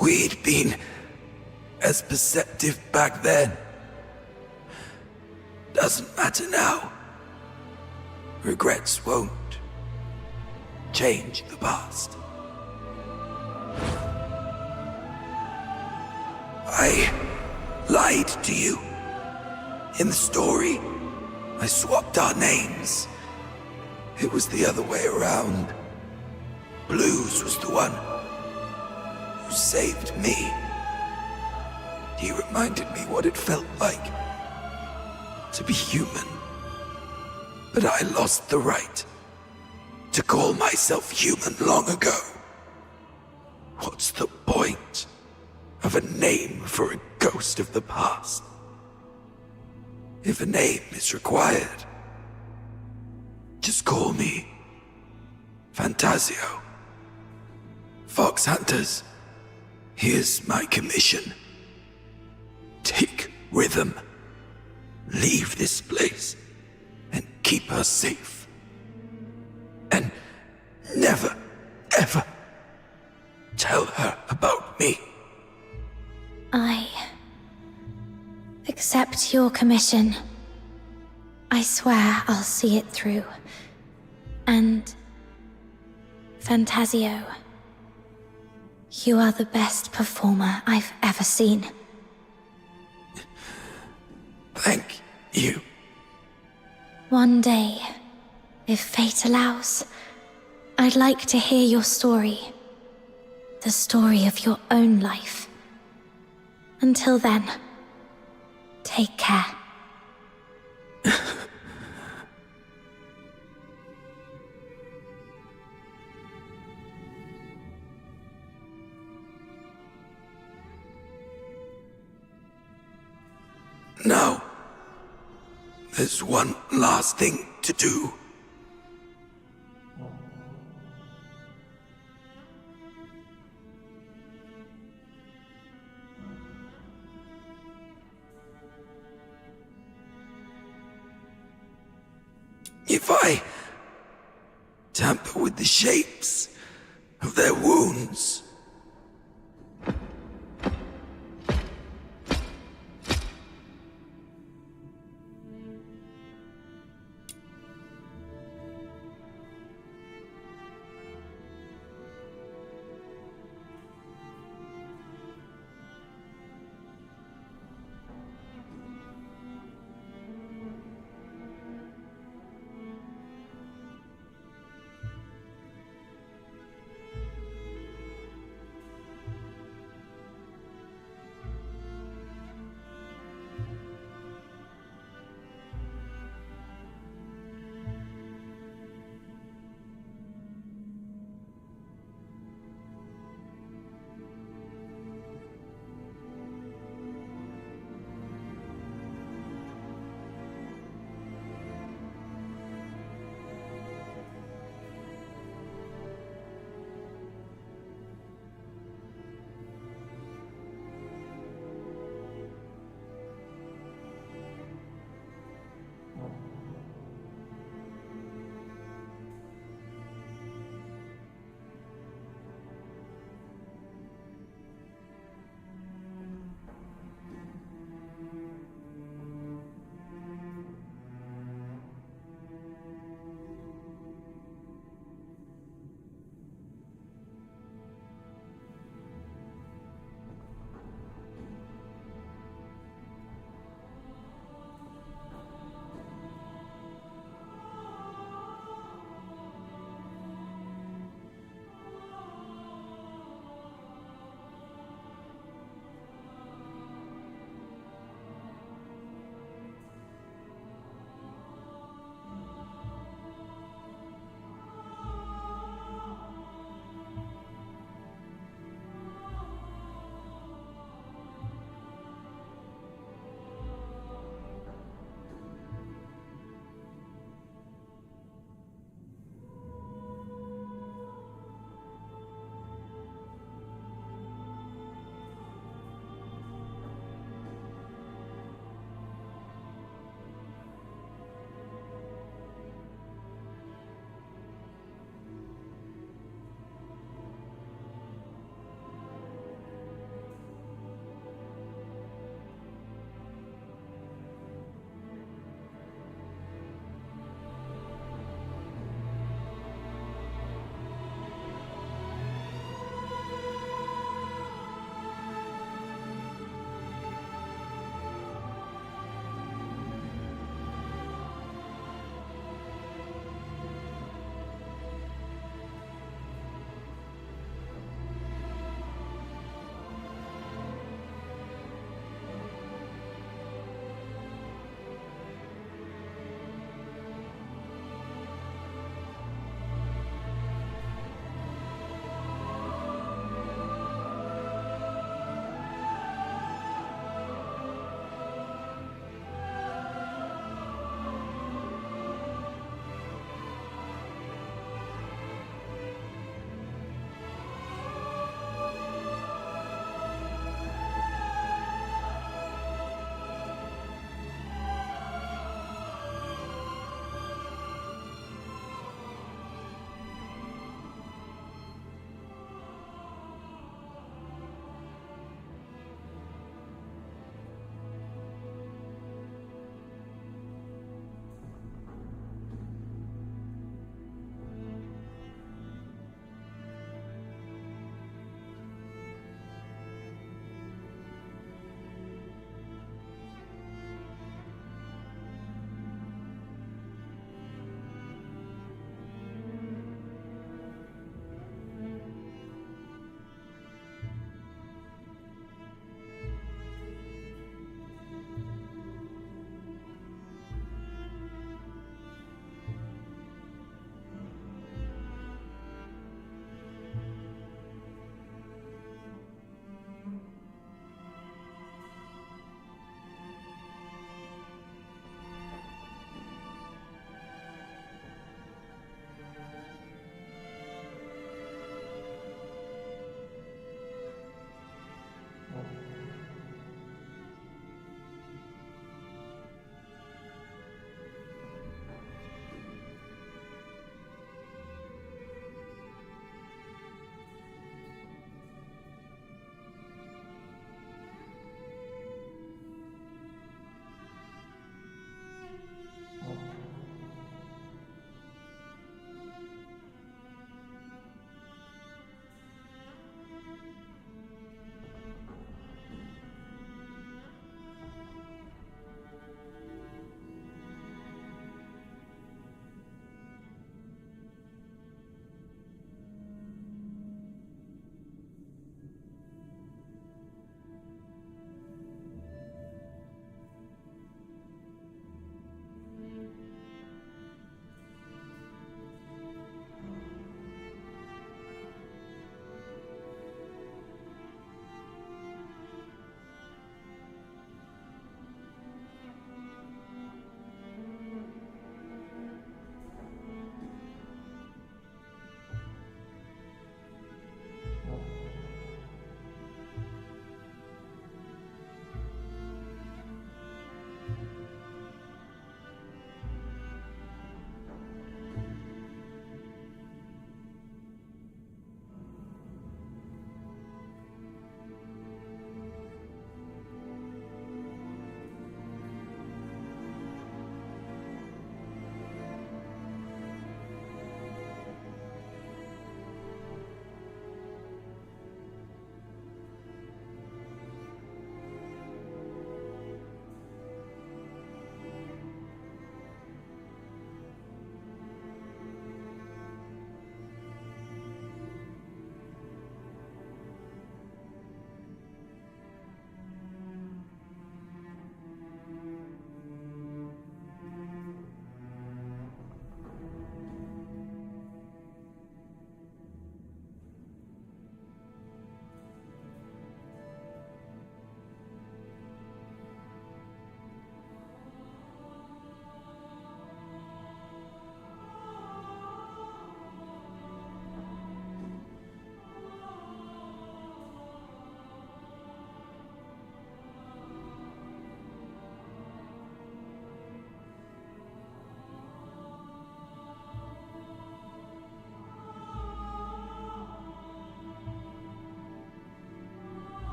we'd been as perceptive back then. Doesn't matter now. Regrets won't change the past. I lied to you. In the story, I swapped our names. It was the other way around. Blues was the one who saved me. He reminded me what it felt like to be human. But I lost the right to call myself human long ago. What's the point of a name for a ghost of the past? If a name is required, just call me Fantasio. Fox Hunters, here's my commission. Take Rhythm, leave this place, and keep her safe. And never, ever tell her about me. I accept your commission. I swear I'll see it through. And Fantasio, You are the best performer I've ever seen. Thank you. One day, if fate allows, I'd like to hear your story. The story of your own life. Until then, take care. Now, there's one last thing to do. If I tamper with the shapes of their wounds,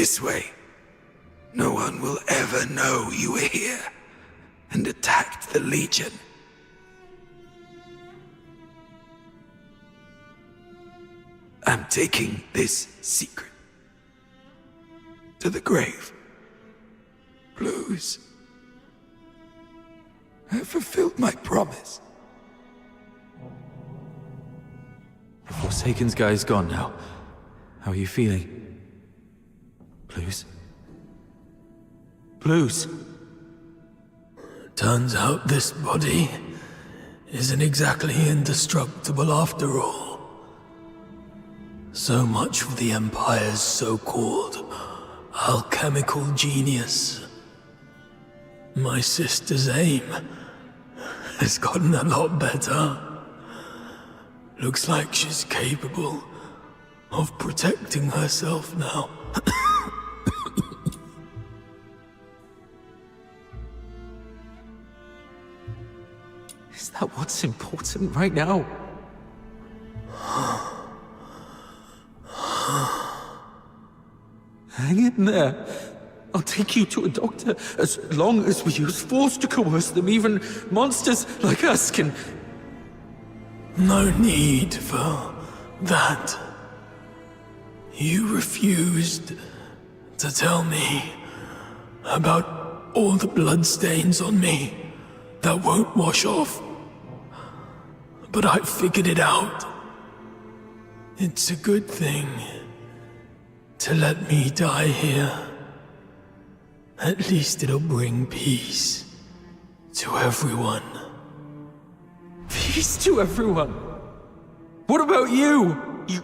This way, no one will ever know you were here and attacked the Legion. I'm taking this secret to the grave. Blues. I fulfilled my promise. The Forsaken's guy's gone now. How are you feeling? Blues? Blues? Turns out this body isn't exactly indestructible after all. So much for the Empire's so-called alchemical genius. My sister's aim has gotten a lot better. Looks like she's capable of protecting herself now. Is that what's important right now? Hang in there. I'll take you to a doctor as long as we use force to coerce them. Even monsters like us can... No need for that. You refused to tell me about all the bloodstains on me that won't wash off. But I figured it out. It's a good thing to let me die here. At least it'll bring peace to everyone. Peace to everyone? What about you? You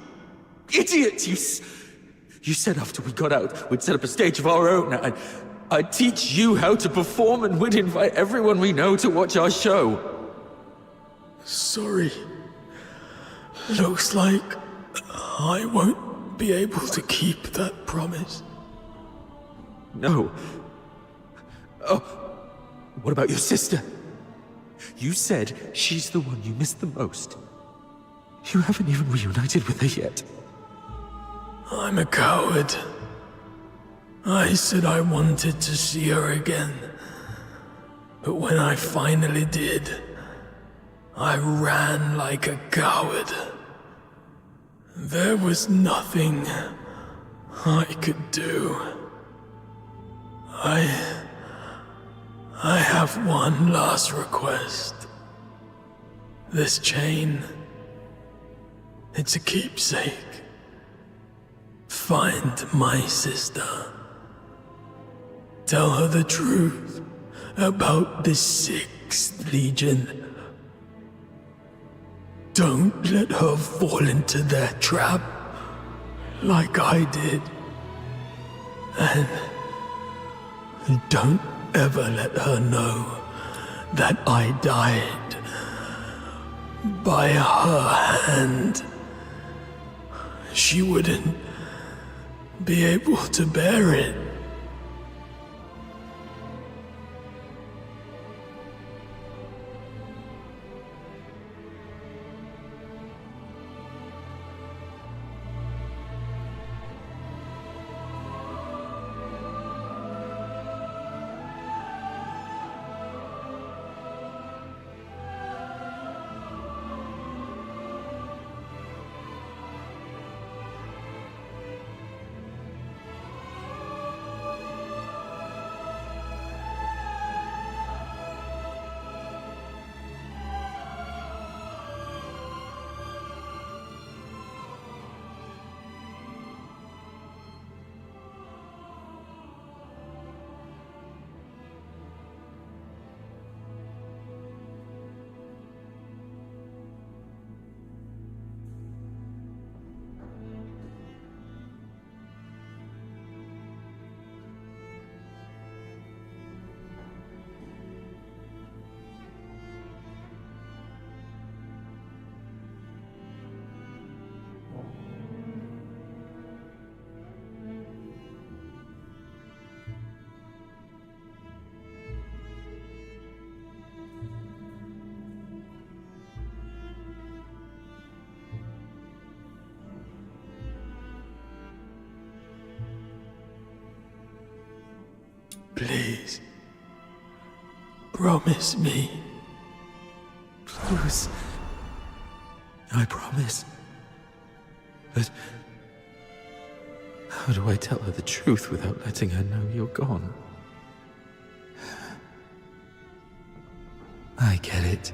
idiot! You said after we got out, we'd set up a stage of our own. I'd teach you how to perform and we'd invite everyone we know to watch our show. Sorry. Looks like I won't be able to keep that promise. No. Oh, what about your sister? You said she's the one you miss the most. You haven't even reunited with her yet. I'm a coward. I said I wanted to see her again. But when I finally did, I ran like a coward. There was nothing I could do. I have one last request. This chain, it's a keepsake. Find my sister. Tell her the truth about the 6th Legion. Don't let her fall into their trap like I did. And don't ever let her know that I died by her hand. She wouldn't be able to bear it. Please. Promise me. Luz. I promise. But how do I tell her the truth without letting her know you're gone? I get it.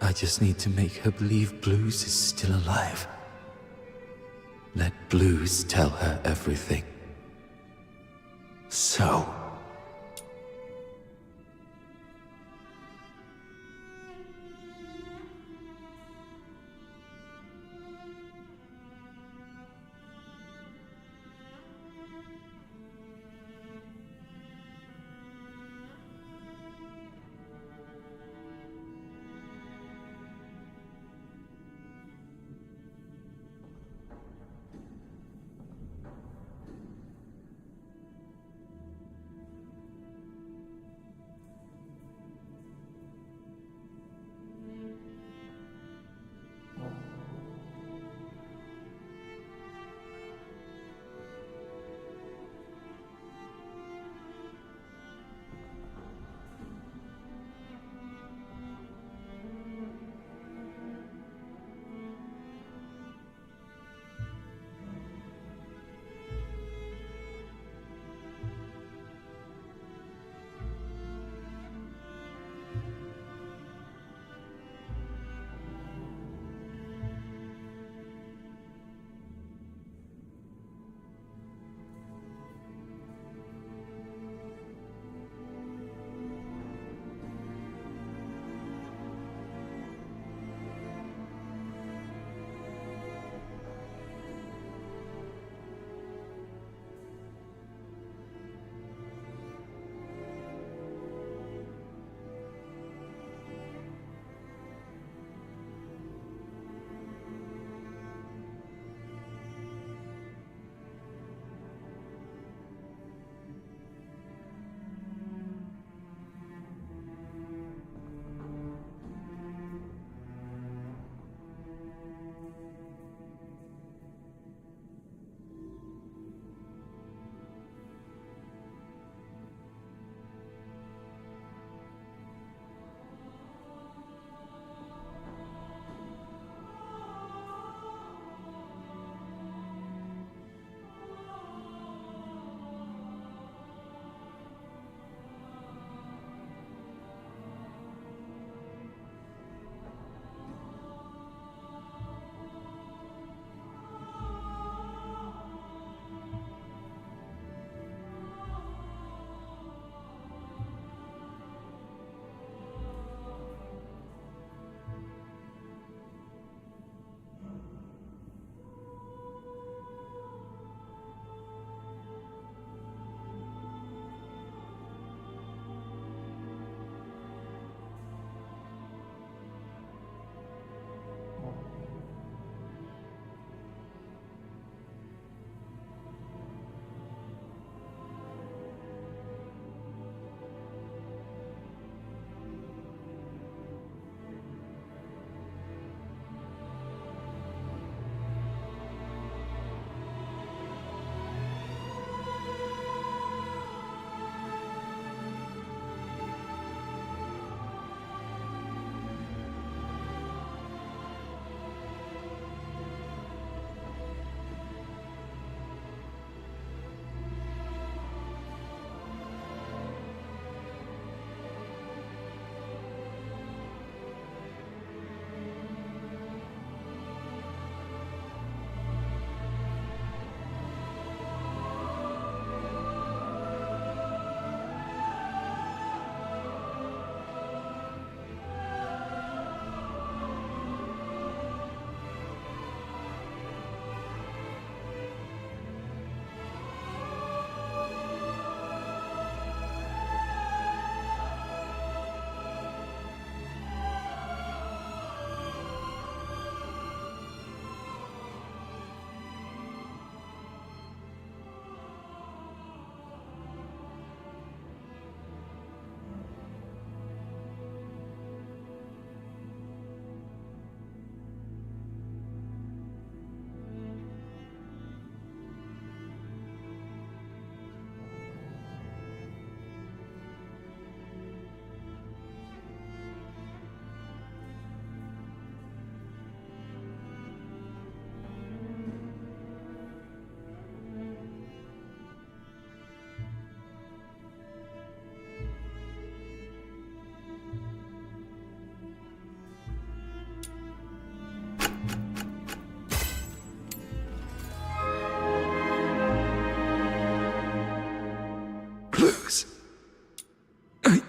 I just need to make her believe Blues is still alive. Let Blues tell her everything. So...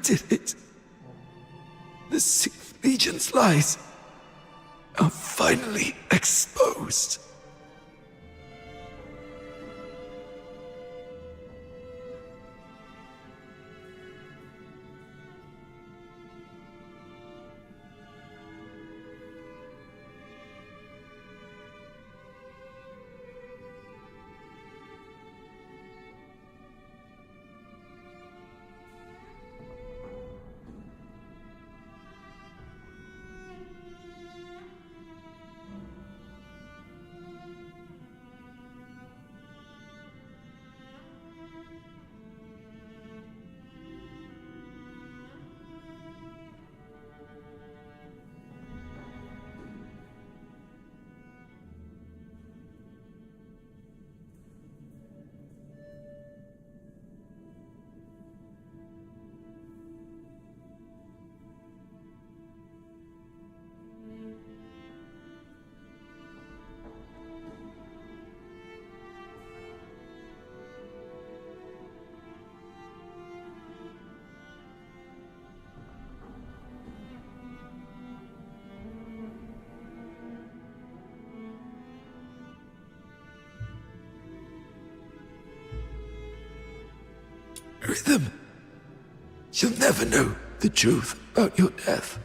did it. The Sixth Legion's lies are finally exposed. Rhythm, you'll never know the truth about your death.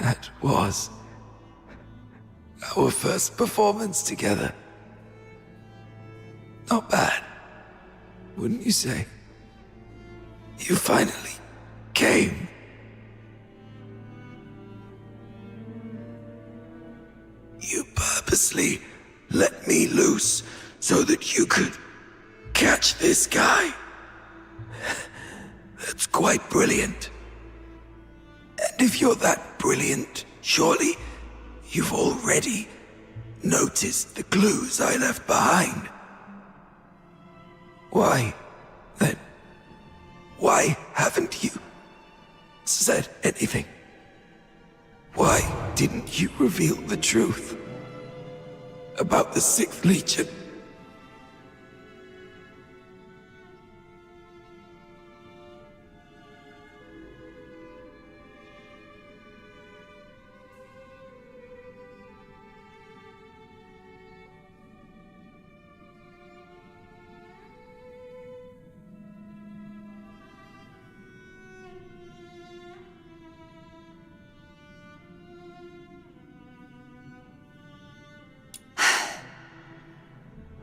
That was our first performance together. Not bad. wouldn't you say? You finally came. You purposely let me loose so that you could catch this guy. That's quite brilliant. And if you're that brilliant, surely you've already noticed the clues I left behind. Why, then, why haven't you said anything? Why didn't you reveal the truth about the 6th Legion?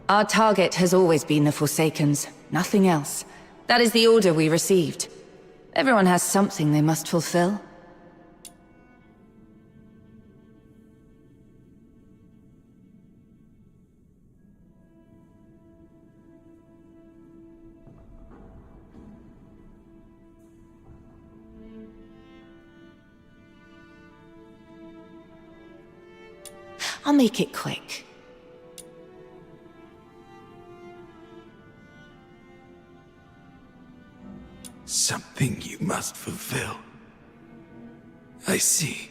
Our target has always been the Forsakens, nothing else. That is the order we received. Everyone has something they must fulfill. I'll make it quick. Something you must fulfill. I see.